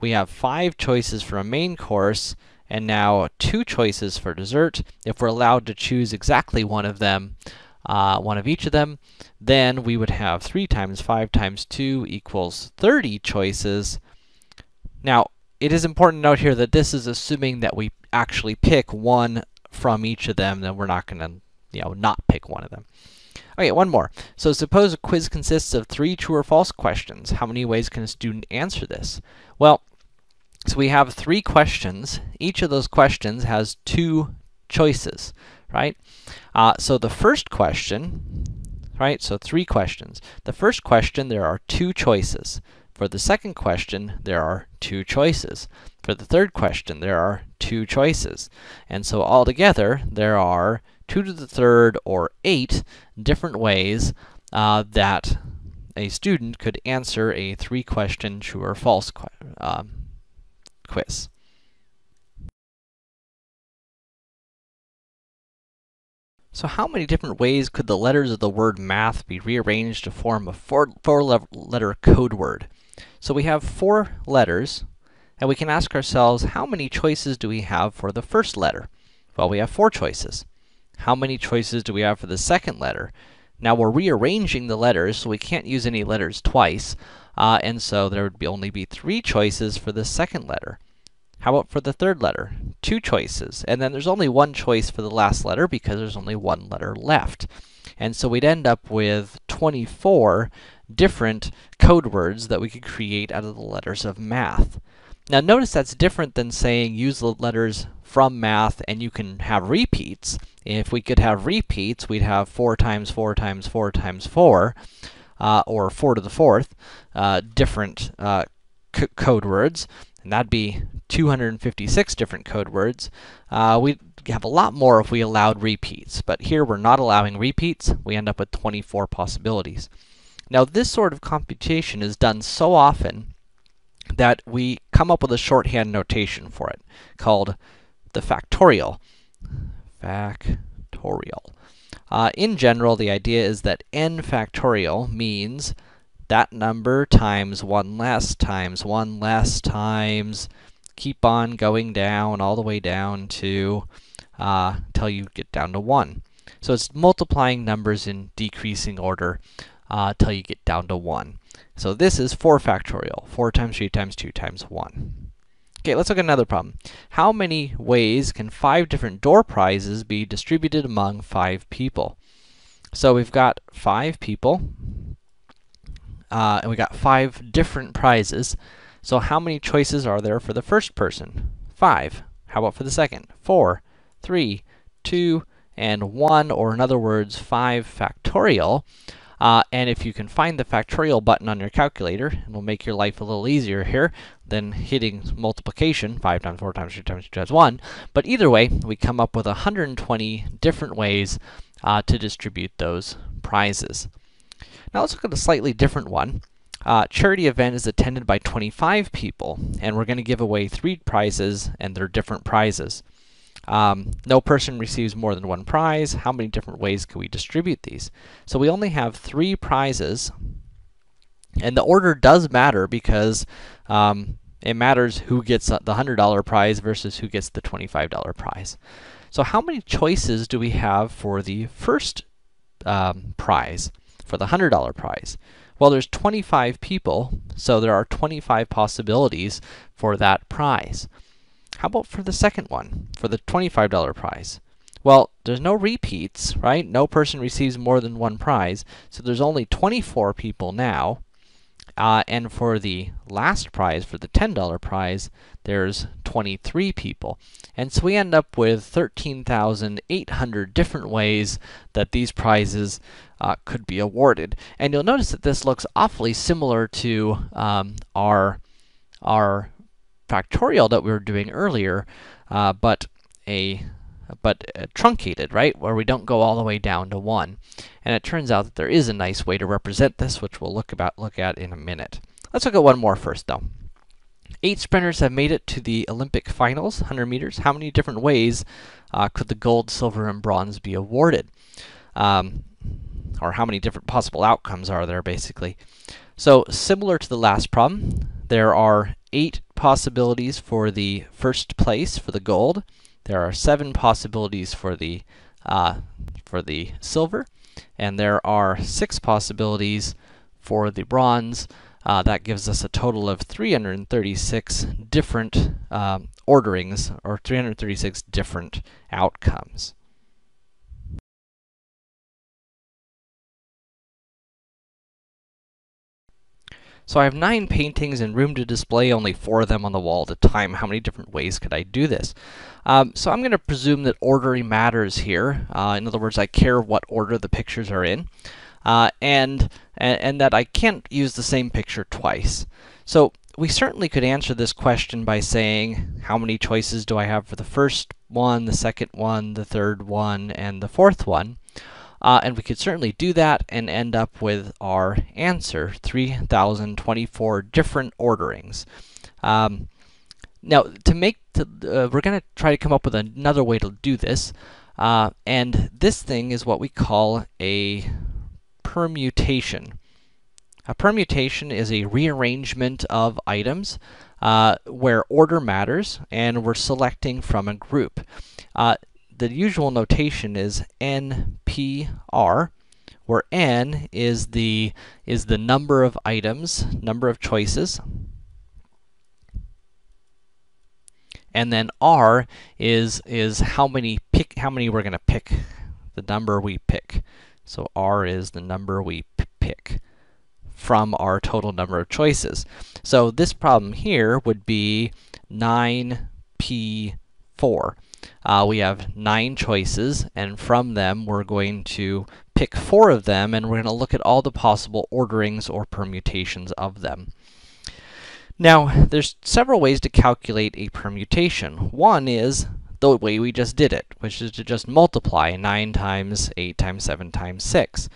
we have 5 choices for a main course, and now 2 choices for dessert. If we're allowed to choose exactly one of them, one of each of them, then we would have 3 times 5 times 2 equals 30 choices. Now, it is important to note here that this is assuming that we actually pick one from each of them, then we're not going to, not pick one of them. Okay, one more. So suppose a quiz consists of 3 true or false questions. How many ways can a student answer this? Well, so we have 3 questions. Each of those questions has 2 choices, right? So the first question, right? So 3 questions. The first question, there are 2 choices. For the second question, there are 2 choices. For the third question, there are 2 choices. And so altogether, there are 2 to the third, or 8 different ways that a student could answer a 3-question true or false quiz. So how many different ways could the letters of the word math be rearranged to form a 4-letter code word? So we have 4 letters, and we can ask ourselves, how many choices do we have for the first letter? Well, we have 4 choices. How many choices do we have for the second letter? Now we're rearranging the letters, so we can't use any letters twice, and so there would only be 3 choices for the second letter. How about for the third letter? 2 choices, and then there's only 1 choice for the last letter because there's only 1 letter left. And so we'd end up with 24 different code words that we could create out of the letters of math. Now notice that's different than saying use the letters from math and you can have repeats. If we could have repeats, we'd have 4 times 4 times 4 times 4, or 4 to the 4th, different code words, and that'd be 256 different code words. We'd have a lot more if we allowed repeats, but here we're not allowing repeats. We end up with 24 possibilities. Now this sort of computation is done so often that we come up with a shorthand notation for it, called the factorial. Factorial. In general, the idea is that n factorial means that number times 1 less times 1 less times, keep on going down all the way down to till you get down to 1. So it's multiplying numbers in decreasing order till you get down to 1. So this is 4 factorial, 4 times 3 times 2 times 1. Okay, let's look at another problem. How many ways can 5 different door prizes be distributed among 5 people? So we've got 5 people, and we got 5 different prizes. So how many choices are there for the first person? 5. How about for the second? 4, 3, 2, and 1, or in other words, 5 factorial. And if you can find the factorial button on your calculator, it'll make your life a little easier here than hitting multiplication, 5 times 4 times 3 times 2 times 1. But either way, we come up with 120 different ways to distribute those prizes. Now let's look at a slightly different one. Charity event is attended by 25 people, and we're going to give away 3 prizes, and they're different prizes. No person receives more than 1 prize. How many different ways can we distribute these? So we only have 3 prizes, and the order does matter because it matters who gets the $100 prize versus who gets the $25 prize. So how many choices do we have for the first prize, for the $100 prize? Well, there's 25 people, so there are 25 possibilities for that prize. How about for the second one, for the $25 prize? Well, there's no repeats, right? No person receives more than 1 prize, so there's only 24 people now. And for the last prize, for the $10 prize, there's 23 people. And so we end up with 13,800 different ways that these prizes could be awarded. And you'll notice that this looks awfully similar to our factorial that we were doing earlier, but truncated, right? Where we don't go all the way down to 1. And it turns out that there is a nice way to represent this, which we'll look at in a minute. Let's look at one more first, though. 8 sprinters have made it to the Olympic finals, 100 meters. How many different ways could the gold, silver, and bronze be awarded? Or how many different possible outcomes are there, basically? So, similar to the last problem, there are 8 possibilities for the first place for the gold. There are 7 possibilities for the silver, and there are 6 possibilities for the bronze. That gives us a total of 336 different orderings, or 336 different outcomes. So I have 9 paintings and room to display only 4 of them on the wall at a time. How many different ways could I do this? So I'm going to presume that ordering matters here. In other words, I care what order the pictures are in, and that I can't use the same picture twice. So we certainly could answer this question by saying, how many choices do I have for the first one, the second one, the third one, and the fourth one? And we could certainly do that and end up with our answer, 3,024 different orderings. Now, we're going to try to come up with another way to do this, and this thing is what we call a permutation. A permutation is a rearrangement of items where order matters, and we're selecting from a group. The usual notation is NPR, where N is the number of items, number of choices, and then R is how many we're going to pick, the number we pick. So R is the number we pick from our total number of choices. So this problem here would be 9P4. We have 9 choices, and from them we're going to pick 4 of them, and we're going to look at all the possible orderings or permutations of them. Now, there's several ways to calculate a permutation. One is the way we just did it, which is to just multiply 9 times 8 times 7 times 6.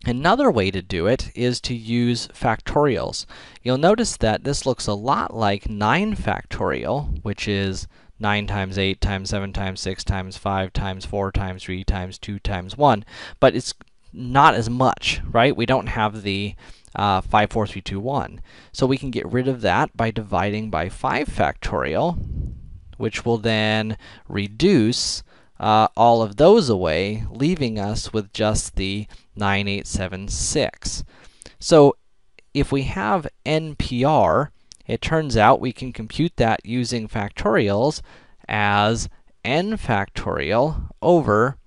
Another way to do it is to use factorials. You'll notice that this looks a lot like 9 factorial, which is 9 times 8 times 7 times 6 times 5 times 4 times 3 times 2 times 1, but it's not as much, right? We don't have the 5, 4, 3, 2, 1. So we can get rid of that by dividing by 5 factorial, which will then reduce all of those away, leaving us with just the 9876. So if we have NPR, it turns out we can compute that using factorials as n factorial over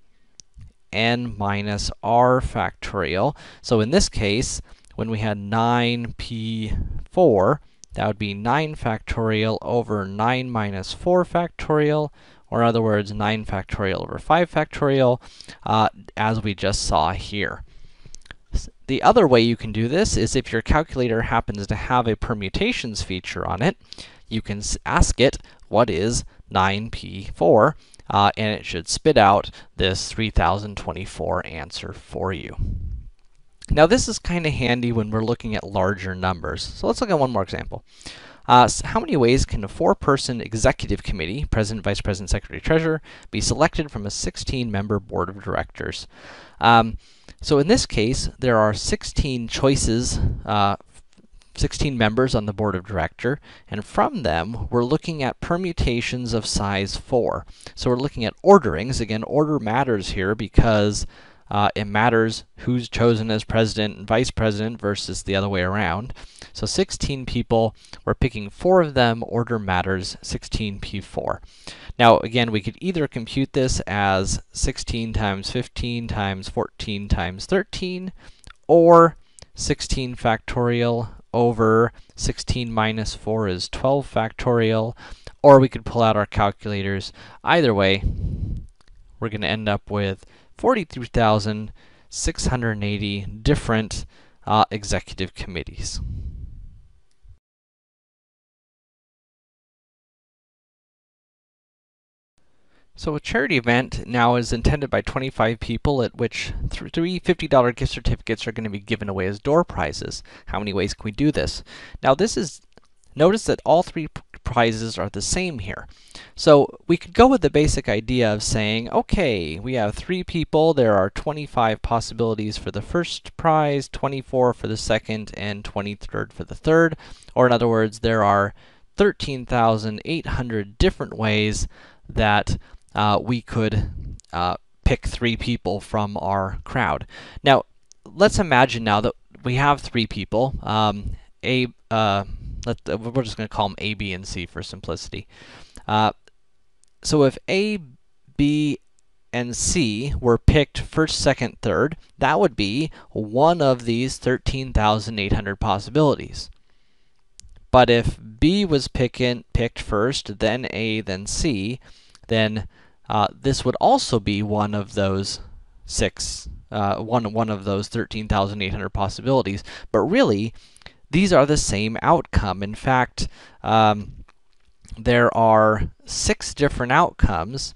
n minus r factorial. So in this case, when we had 9p4, that would be 9 factorial over 9 minus 4 factorial, or in other words, 9 factorial over 5 factorial, as we just saw here. The other way you can do this is if your calculator happens to have a permutations feature on it, you can ask it, what is 9p4? And it should spit out this 3024 answer for you. Now, this is kind of handy when we're looking at larger numbers. So let's look at one more example. So how many ways can a 4-person executive committee, president, vice president, secretary, treasurer, be selected from a 16-member board of directors? So in this case, there are 16 choices, 16 members on the board of director, and from them, we're looking at permutations of size 4. So we're looking at orderings. Again, order matters here because it matters who's chosen as president and vice president versus the other way around. So 16 people, we're picking 4 of them, order matters, 16p4. Now, again, we could either compute this as 16 times 15 times 14 times 13, or 16 factorial over 16 minus 4 is 12 factorial, or we could pull out our calculators. Either way, we're going to end up with 43,680 different executive committees. So a charity event now is attended by 25 people, at which 3 $50 gift certificates are going to be given away as door prizes. How many ways can we do this? Now notice that all 3 prizes are the same here. So we could go with the basic idea of saying, okay, we have 3 people, there are 25 possibilities for the first prize, 24 for the second, and 23rd for the third. Or in other words, there are 13,800 different ways that we could pick 3 people from our crowd. Now, let's imagine now that we have 3 people. We're just going to call them A, B, and C for simplicity. So if A, B, and C were picked first, second, third, that would be one of these 13,800 possibilities. But if B was picked first, then A, then C, then this would also be one of those one of those 13,800 possibilities. But really, these are the same outcome. In fact, there are 6 different outcomes.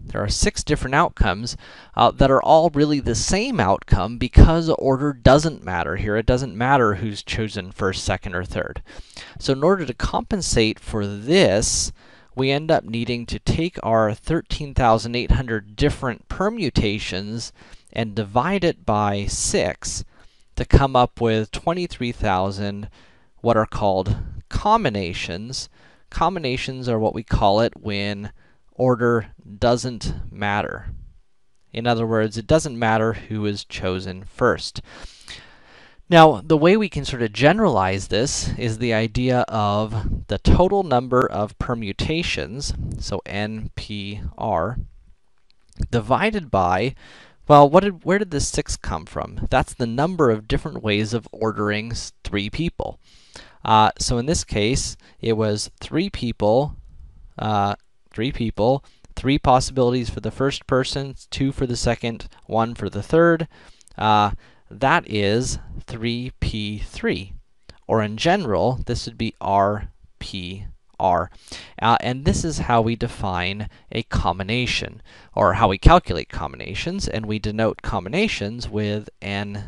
There are 6 different outcomes that are all really the same outcome because order doesn't matter here. It doesn't matter who's chosen first, second, or third. So in order to compensate for this, we end up needing to take our 13,800 different permutations and divide it by 6 to come up with 23,000 what are called combinations. Combinations are what we call it when order doesn't matter. In other words, it doesn't matter who is chosen first. Now, the way we can sort of generalize this is the idea of the total number of permutations, so NPR, divided by, well, where did this 6 come from? That's the number of different ways of ordering 3 people. So in this case, it was 3 people, 3 possibilities for the first person, 2 for the second, 1 for the third. That is 3p3. Or in general, this would be RPR. And this is how we define a combination, or how we calculate combinations, and we denote combinations with NCR.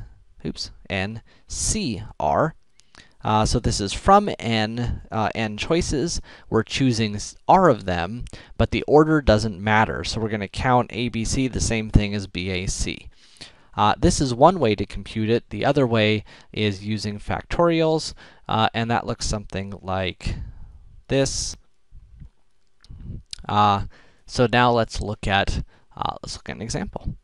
So this is from n choices. We're choosing r of them, but the order doesn't matter. So we're going to count ABC the same thing as BAC. This is one way to compute it. The other way is using factorials, and that looks something like this. So now let's look at an example.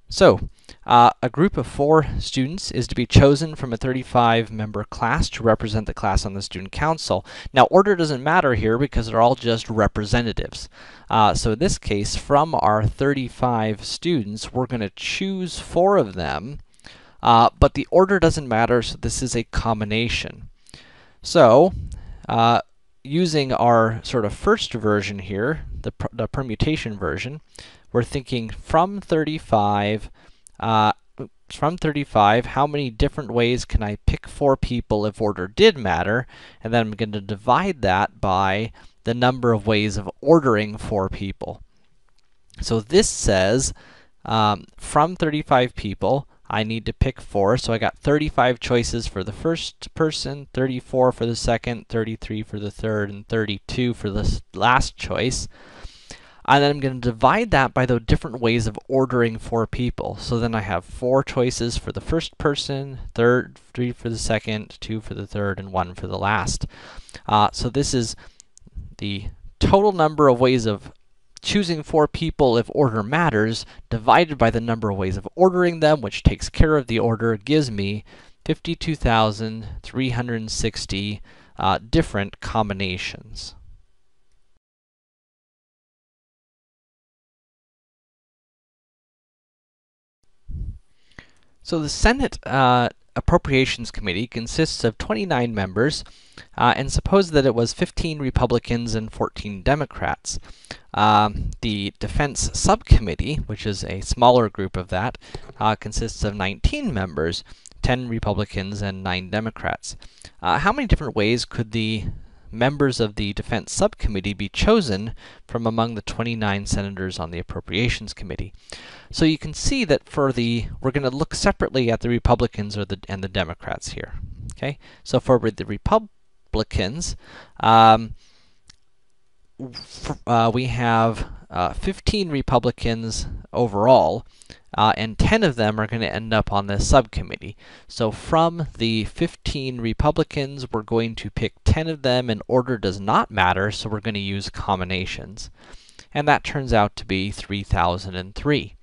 So A group of 4 students is to be chosen from a 35-member class to represent the class on the student council. Now, order doesn't matter here because they're all just representatives. So in this case, from our 35 students, we're going to choose 4 of them, but the order doesn't matter, so this is a combination. So, using our sort of first version here, the permutation version, we're thinking from 35, how many different ways can I pick 4 people if order did matter? And then I'm going to divide that by the number of ways of ordering 4 people. So this says, from 35 people, I need to pick 4, so I got 35 choices for the first person, 34 for the second, 33 for the third, and 32 for the last choice. And then I'm going to divide that by the different ways of ordering 4 people. So then I have 4 choices for the first person, 3 for the second, 2 for the third, and 1 for the last. So this is the total number of ways of choosing 4 people if order matters, divided by the number of ways of ordering them, which takes care of the order, gives me 52,360 different combinations. So the Senate Appropriations Committee consists of 29 members, and suppose that it was 15 Republicans and 14 Democrats. The Defense Subcommittee, which is a smaller group of that, consists of 19 members, 10 Republicans and 9 Democrats. How many different ways could the members of the Defense Subcommittee be chosen from among the 29 senators on the Appropriations Committee? So you can see that for we're going to look separately at the Republicans and the Democrats here. Okay, so for the Republicans, we have 15 Republicans overall, and 10 of them are going to end up on this subcommittee. So from the 15 Republicans, we're going to pick 10 of them, and order does not matter, so we're going to use combinations. And that turns out to be 3,003.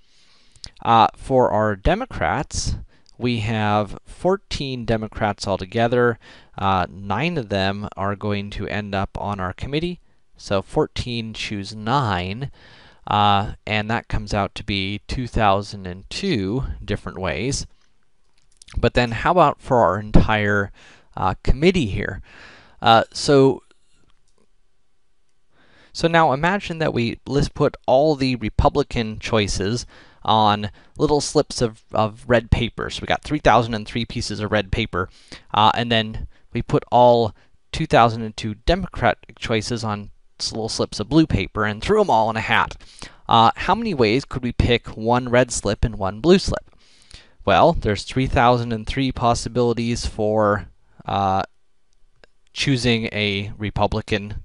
For our Democrats, we have 14 Democrats altogether. 9 of them are going to end up on our committee. So 14 choose 9, and that comes out to be 2,002 different ways. But then how about for our entire committee here? So now imagine that we put all the Republican choices on little slips of red paper. So we got 3,003 pieces of red paper, and then we put all 2,002 Democratic choices on little slips of blue paper and threw them all in a hat. How many ways could we pick one red slip and one blue slip? Well, there's 3,003 possibilities for choosing a Republican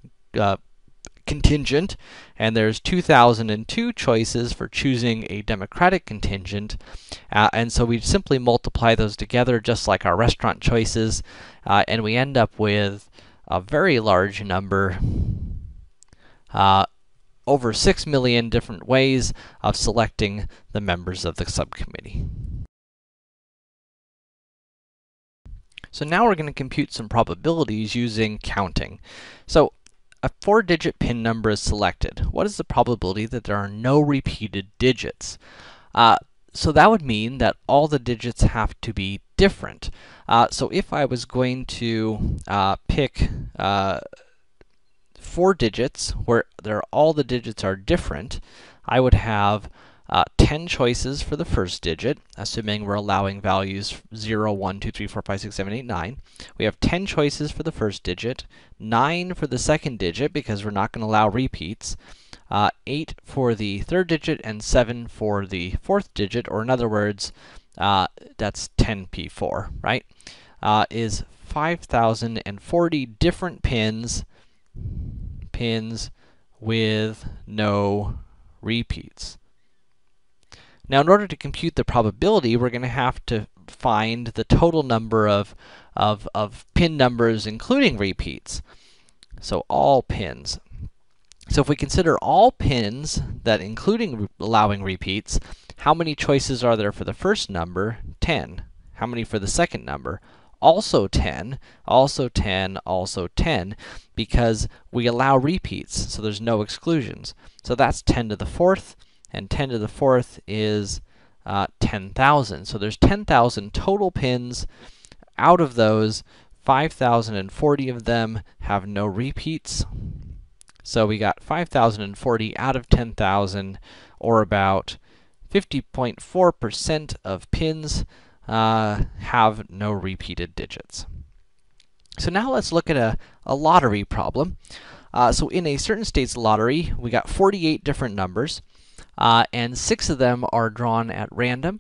contingent, and there's 2,002 choices for choosing a Democratic contingent, and so we simply multiply those together just like our restaurant choices, and we end up with a very large number, over 6 million different ways of selecting the members of the subcommittee. So now we're going to compute some probabilities using counting. So a 4-digit PIN number is selected. What is the probability that there are no repeated digits? So that would mean that all the digits have to be different. So if I was going to pick 4 digits where all the digits are different, I would have 10 choices for the first digit, assuming we're allowing values 0, 1, 2, 3, 4, 5, 6, 7, 8, 9. We have 10 choices for the first digit, 9 for the second digit, because we're not going to allow repeats, 8 for the third digit, and 7 for the fourth digit, or in other words, that's 10p4, right? Is 5,040 different pins with no repeats. Now, in order to compute the probability, we're going to have to find the total number of pin numbers including repeats. So all pins. So if we consider all pins, that including allowing repeats, how many choices are there for the first number? 10. How many for the second number? Also 10, also 10, also 10, because we allow repeats, so there's no exclusions. So that's 10 to the fourth, and 10 to the fourth is 10,000. So there's 10,000 total pins. Out of those, 5,040 of them have no repeats. So we got 5,040 out of 10,000, or about 50.4% of pins have no repeated digits. So now let's look at a lottery problem. So in a certain state's lottery, we got 48 different numbers, and 6 of them are drawn at random.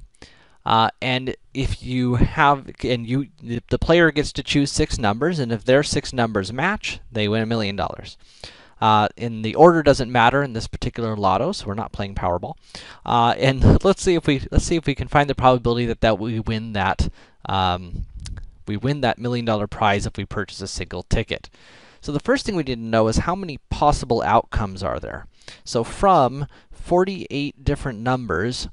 And if you have, the player gets to choose 6 numbers, and if their 6 numbers match, they win $1 million. And the order doesn't matter in this particular lotto, so we're not playing Powerball. And let's see if we can find the probability that we win that $1 million prize if we purchase a single ticket. So the first thing we need to know is how many possible outcomes are there. So from 48 different numbers,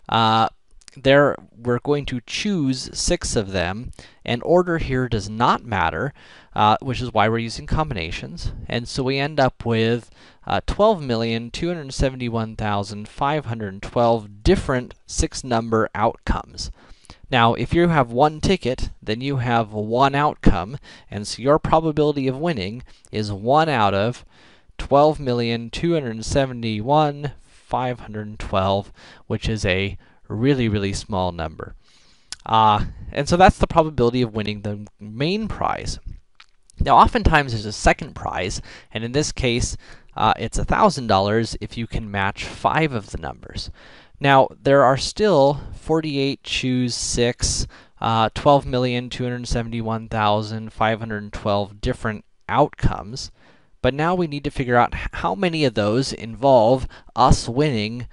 we're going to choose 6 of them, and order here does not matter, which is why we're using combinations. And so we end up with 12,271,512 different 6-number outcomes. Now, if you have 1 ticket, then you have 1 outcome, and so your probability of winning is 1 out of 12,271,512, which is a really, really small number. And so that's the probability of winning the main prize. Now, oftentimes there's a second prize, and in this case, it's $1,000 if you can match 5 of the numbers. Now, there are still 48 choose 6, 12,271,512 different outcomes, but now we need to figure out how many of those involve us winning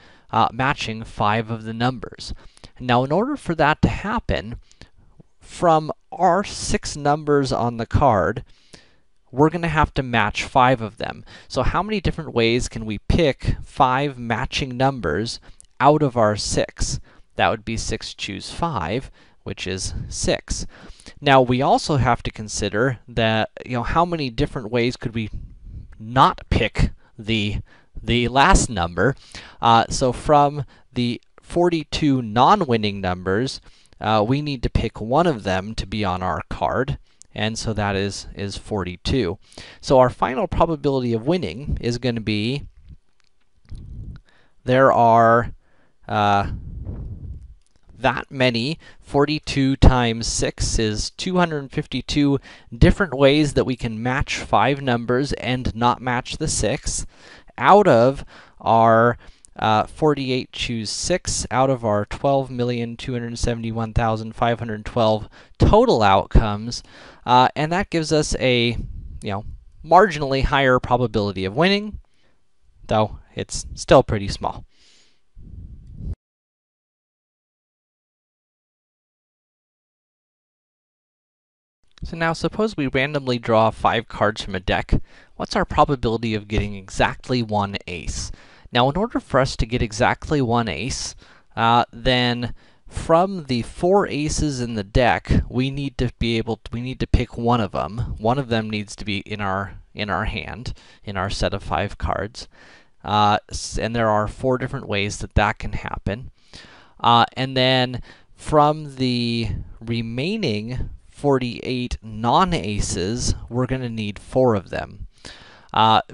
matching 5 of the numbers. Now, in order for that to happen, from our 6 numbers on the card, we're going to have to match 5 of them. So how many different ways can we pick 5 matching numbers out of our 6? That would be 6 choose 5, which is 6. Now, we also have to consider that, how many different ways could we not pick the last number. So from the 42 non-winning numbers, we need to pick one of them to be on our card, and so that is 42. So our final probability of winning is going to be, there are that many. 42 times 6 is 252 different ways that we can match 5 numbers and not match the 6. Out of our 48 choose 6, out of our 12,271,512 total outcomes, and that gives us a, marginally higher probability of winning, though it's still pretty small. So now suppose we randomly draw 5 cards from a deck. What's our probability of getting exactly 1 ace? Now, in order for us to get exactly 1 ace, then from the 4 aces in the deck, we need to pick one of them. One of them needs to be in our hand, in our set of 5 cards. And there are 4 different ways that can happen. And then from the remaining 48 non-aces, we're going to need 4 of them.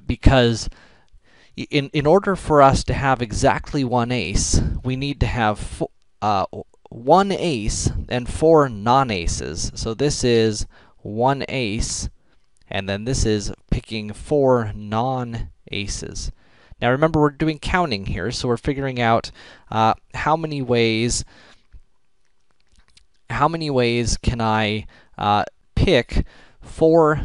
Because in order for us to have exactly 1 ace, we need to have 1 ace and 4 non-aces. So this is 1 ace, and then this is picking 4 non-aces. Now remember, we're doing counting here, so we're figuring out how many ways can I pick 4,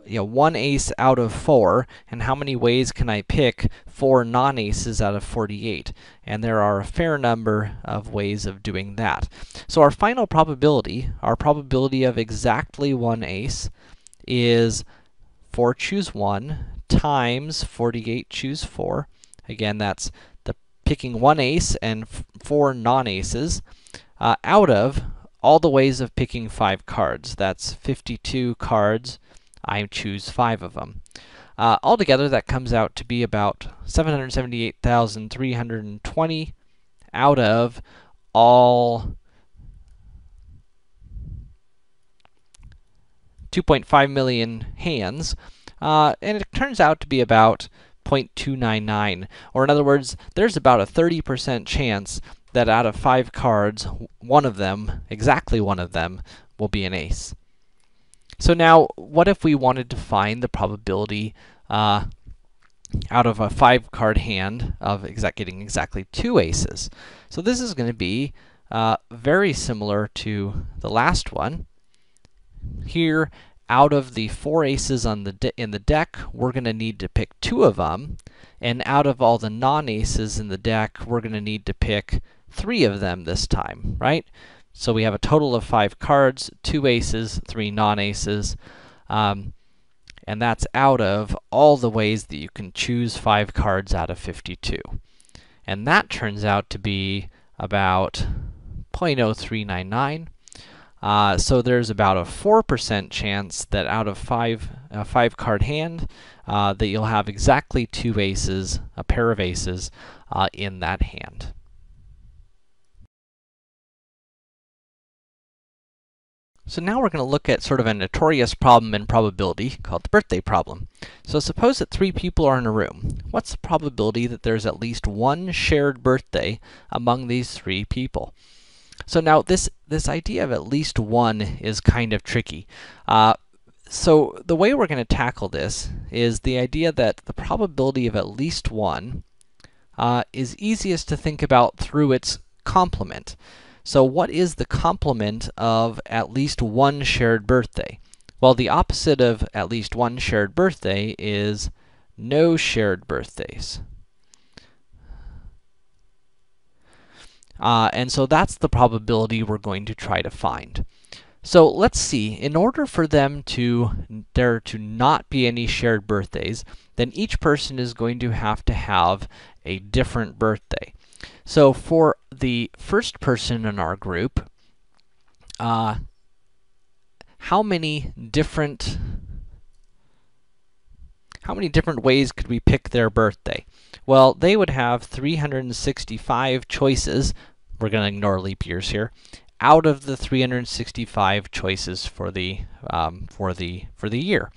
1 ace out of 4, and how many ways can I pick 4 non-aces out of 48? And there are a fair number of ways of doing that. So our final probability, our probability of exactly 1 ace, is 4 choose 1 times 48 choose 4. Again, that's the picking 1 ace and 4 non-aces out of all the ways of picking 5 cards. That's 52 cards. I choose 5 of them. Altogether, that comes out to be about 778,320 out of all 2.5 million hands, and it turns out to be about 0.299, or in other words, there's about a 30% chance that out of 5 cards, one of them, exactly one of them, will be an ace. So now, what if we wanted to find the probability out of a 5-card hand of getting exactly 2 aces? So this is going to be very similar to the last one. Here, out of the 4 aces on in the deck, we're going to need to pick 2 of them, and out of all the non-aces in the deck, we're going to need to pick 3 of them this time, right? So we have a total of 5 cards, 2 aces, 3 non-aces, and that's out of all the ways that you can choose 5 cards out of 52. And that turns out to be about 0.0399. So there's about a 4% chance that out of 5-card hand, that you'll have exactly 2 aces, a pair of aces, in that hand. So now we're going to look at sort of a notorious problem in probability called the birthday problem. So suppose that 3 people are in a room. What's the probability that there's at least one shared birthday among these 3 people? So now this idea of at least one is kind of tricky. So the way we're going to tackle this is the idea that the probability of at least one is easiest to think about through its complement. So what is the complement of at least one shared birthday? Well, the opposite of at least one shared birthday is no shared birthdays. And so that's the probability we're going to try to find. So let's see, in order for there to not be any shared birthdays, then each person is going to have a different birthday. So for the first person in our group, how many different ways could we pick their birthday? Well, they would have 365 choices. We're going to ignore leap years here. Out of the 365 choices for the year.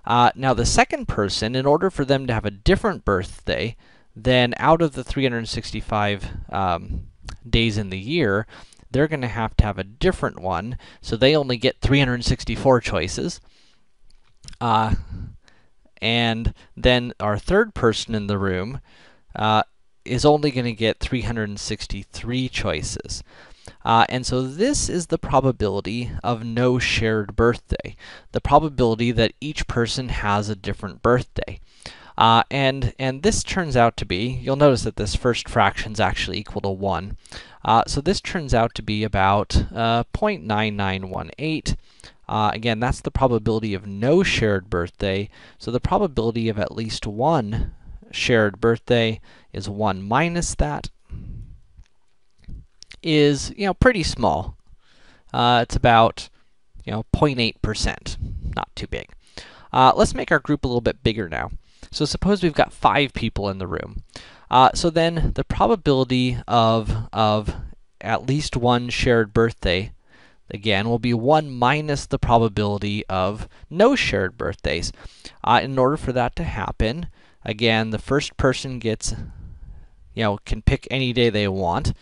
Now, the second person, in order for them to have a different birthday, then out of the 365 days in the year, they're going to have a different one, so they only get 364 choices. And then our third person in the room is only going to get 363 choices. And so this is the probability of no shared birthday, the probability that each person has a different birthday. And this turns out to be, you'll notice that this first fraction is actually equal to 1. So this turns out to be about 0.9918. Again, that's the probability of no shared birthday. So the probability of at least one shared birthday is 1 minus that, is, pretty small. It's about, 0.8%, not too big. Let's make our group a little bit bigger now. So suppose we've got 5 people in the room. So then the probability of at least one shared birthday, again, will be 1 minus the probability of no shared birthdays. In order for that to happen, again, the first person gets, can pick any day they want.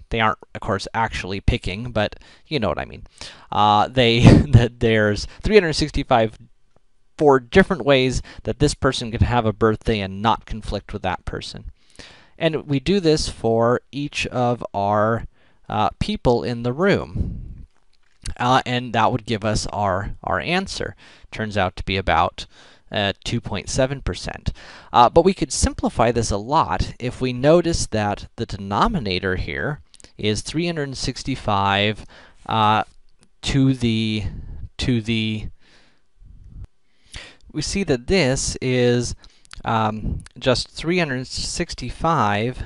They aren't, of course, actually picking, but you know what I mean. There's 365 different ways that this person could have a birthday and not conflict with that person. And we do this for each of our people in the room. And that would give us our answer. Turns out to be about 2.7%. But we could simplify this a lot if we notice that the denominator here is 365 to the we see that this is just 365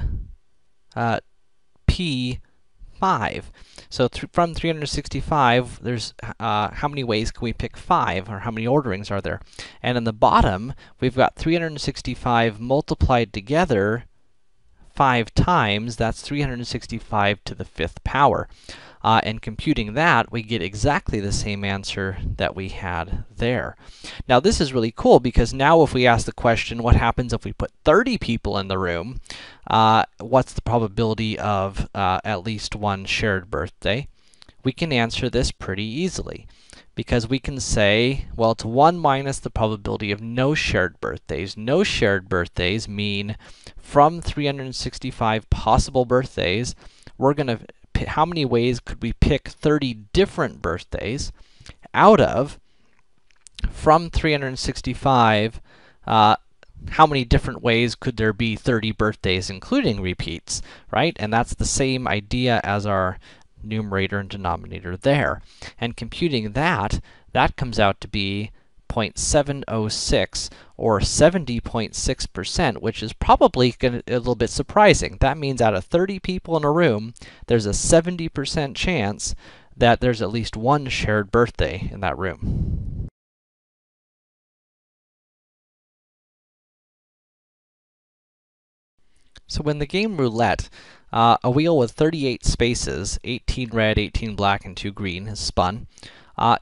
P5. So from 365, there's how many ways can we pick 5, or how many orderings are there? And in the bottom, we've got 365 multiplied together 5 times. That's 365 to the 5th power. And computing that, we get exactly the same answer that we had there. Now, this is really cool because now if we ask the question, what happens if we put 30 people in the room? What's the probability of at least one shared birthday? We can answer this pretty easily, because we can say, well, it's 1 minus the probability of no shared birthdays. No shared birthdays mean from 365 possible birthdays, we're going to how many ways could we pick 30 different birthdays out of, from 365, how many different ways could there be 30 birthdays, including repeats, right? And that's the same idea as our numerator and denominator there. And computing that, that comes out to be 0.706, or 70.6%, which is probably a little bit surprising. That means out of 30 people in a room, there's a 70% chance that there's at least one shared birthday in that room. So in the game roulette, a wheel with 38 spaces, 18 red, 18 black, and 2 green, is spun.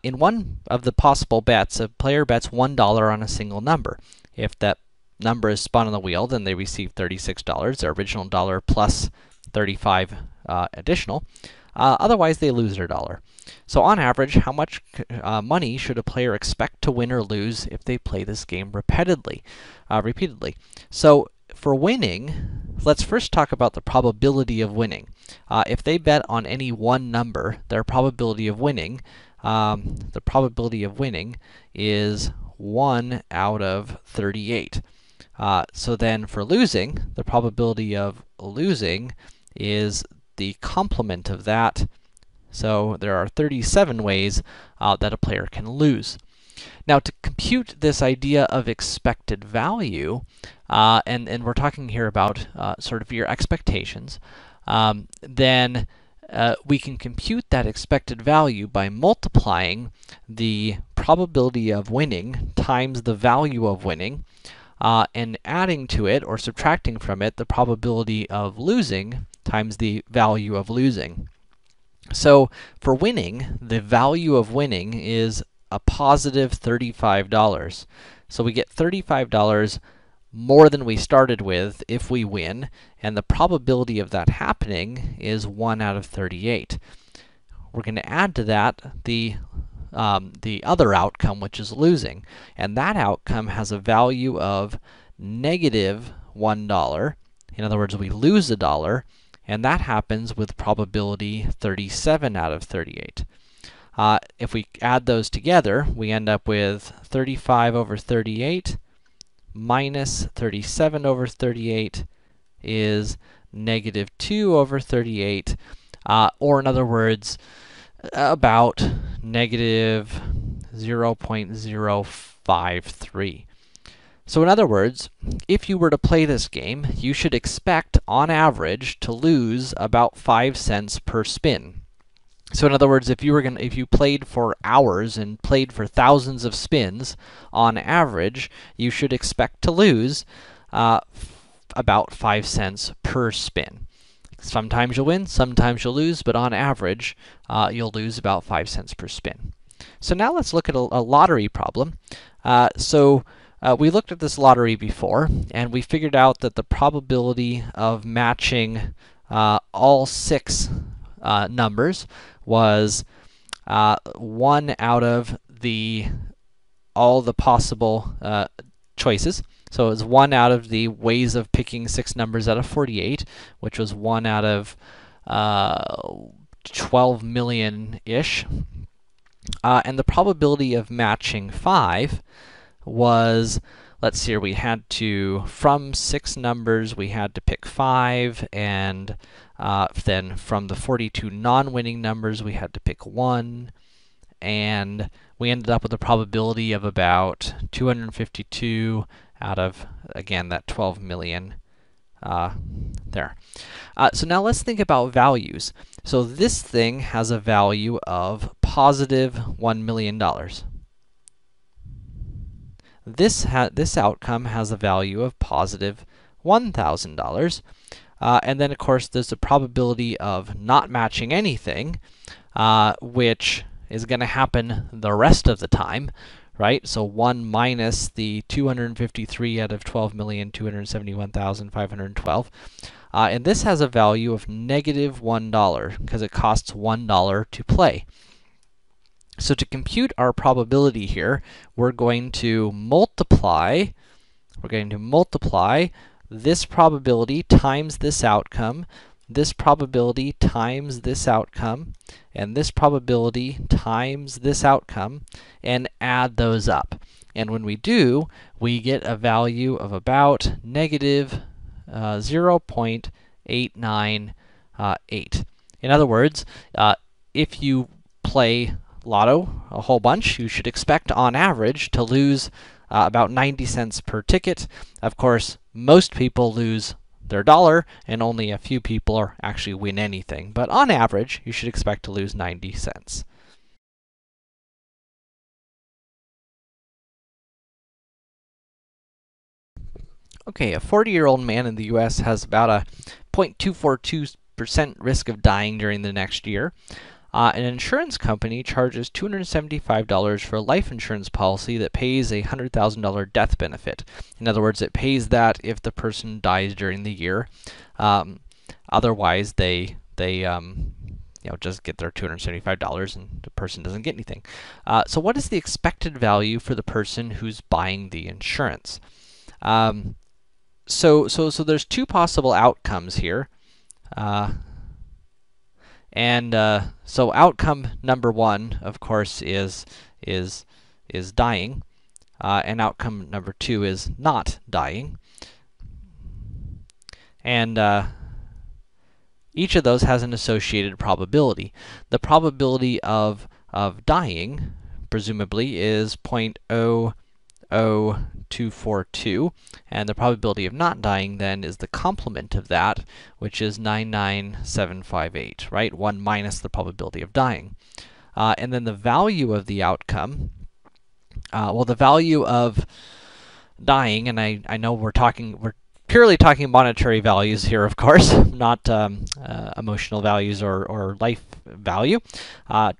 In one of the possible bets, a player bets $1 on a single number. If that number is spun on the wheel, then they receive $36, their original dollar plus 35 additional. Otherwise, they lose their dollar. So on average, how much money should a player expect to win or lose if they play this game repeatedly? So for winning, let's first talk about the probability of winning. If they bet on any one number, their probability of winning, is 1 out of 38. So then for losing, the probability of losing is the complement of that. So there are 37 ways that a player can lose. Now, to compute this idea of expected value, and we're talking here about sort of your expectations, then we can compute that expected value by multiplying the probability of winning times the value of winning, and adding to it, or subtracting from it, the probability of losing times the value of losing. So for winning, the value of winning is a positive $35. So we get $35 more than we started with if we win, and the probability of that happening is 1 out of 38. We're going to add to that the other outcome, which is losing, and that outcome has a value of negative $1. In other words, we lose a dollar, and that happens with probability 37 out of 38. If we add those together, we end up with 35 over 38 minus 37 over 38 is negative 2 over 38, or in other words, about negative 0.053. So in other words, if you were to play this game, you should expect, on average, to lose about 5 cents per spin. So in other words, if you played for hours and played for thousands of spins, on average, you should expect to lose about 5 cents per spin. Sometimes you'll win, sometimes you'll lose, but on average, you'll lose about 5 cents per spin. So now let's look at a lottery problem. We looked at this lottery before, and we figured out that the probability of matching all 6 numbers was 1 out of all the possible choices. So it was 1 out of the ways of picking 6 numbers out of 48, which was 1 out of 12 million-ish. And the probability of matching 5 was, let's see here, we had to, from 6 numbers, we had to pick 5, and then from the 42 non-winning numbers, we had to pick 1, and we ended up with a probability of about 252 out of, again, that 12 million there. So now let's think about values. So this thing has a value of positive $1 million. This outcome has a value of positive $1,000. And then, of course, there's a probability of not matching anything, which is going to happen the rest of the time, right? So 1 minus the 253 out of 12,271,512. And this has a value of negative $1 because it costs $1 to play. So to compute our probability here, we're going to multiply this probability times this outcome, this probability times this outcome, and this probability times this outcome, and add those up. And when we do, we get a value of about negative 0.898. In other words, if you play Lotto a whole bunch, you should expect, on average, to lose about 90 cents per ticket. Of course, most people lose their dollar, and only a few people actually win anything. But on average, you should expect to lose 90 cents. Okay, a 40-year-old man in the US has about a 0.242% risk of dying during the next year. An insurance company charges $275 for a life insurance policy that pays a $100,000 death benefit. In other words, it pays that if the person dies during the year. Otherwise, they just get their $275 and the person doesn't get anything. So what is the expected value for the person who's buying the insurance? So there's two possible outcomes here. So outcome number one, of course, is dying, and outcome number two is not dying. And each of those has an associated probability. The probability of dying, presumably, is 0.00242, and the probability of not dying, then, is the complement of that, which is 99758, right? 1 minus the probability of dying. And then the value of the outcome, well, the value of dying, and I know we're purely talking monetary values here, of course, not emotional values or life value,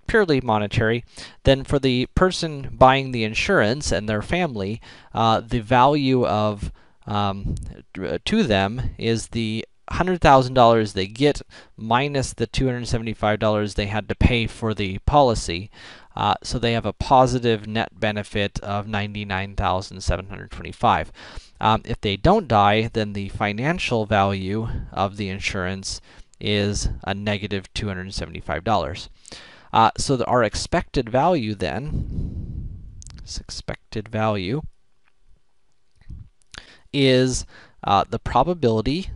purely monetary. Then for the person buying the insurance and their family, the value of to them is the $100,000 they get minus the $275 they had to pay for the policy. So they have a positive net benefit of $99,725. If they don't die, then the financial value of the insurance is a negative $275. So our expected value then, is the probability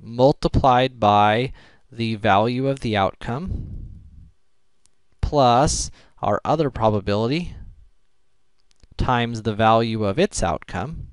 multiplied by the value of the outcome plus our other probability times the value of its outcome.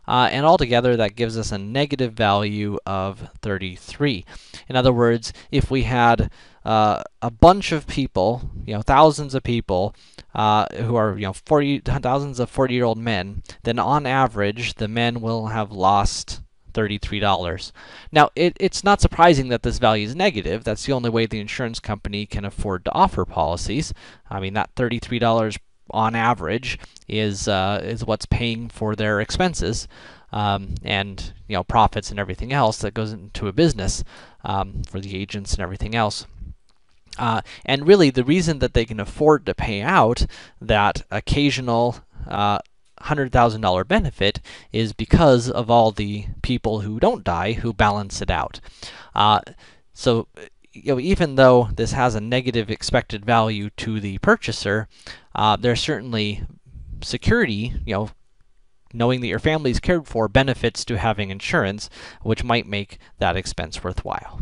And altogether, that gives us a negative value of 33. In other words, if we had a bunch of people, thousands of people, who are, thousands of 40-year-old men, then on average, the men will have lost $33. Now, it's not surprising that this value is negative. That's the only way the insurance company can afford to offer policies. I mean, that $33 on average is what's paying for their expenses, and profits and everything else that goes into a business, for the agents and everything else. And really, the reason that they can afford to pay out that occasional $100,000 benefit is because of all the people who don't die who balance it out. So even though this has a negative expected value to the purchaser, there's certainly security, knowing that your family is cared for, benefits to having insurance, which might make that expense worthwhile.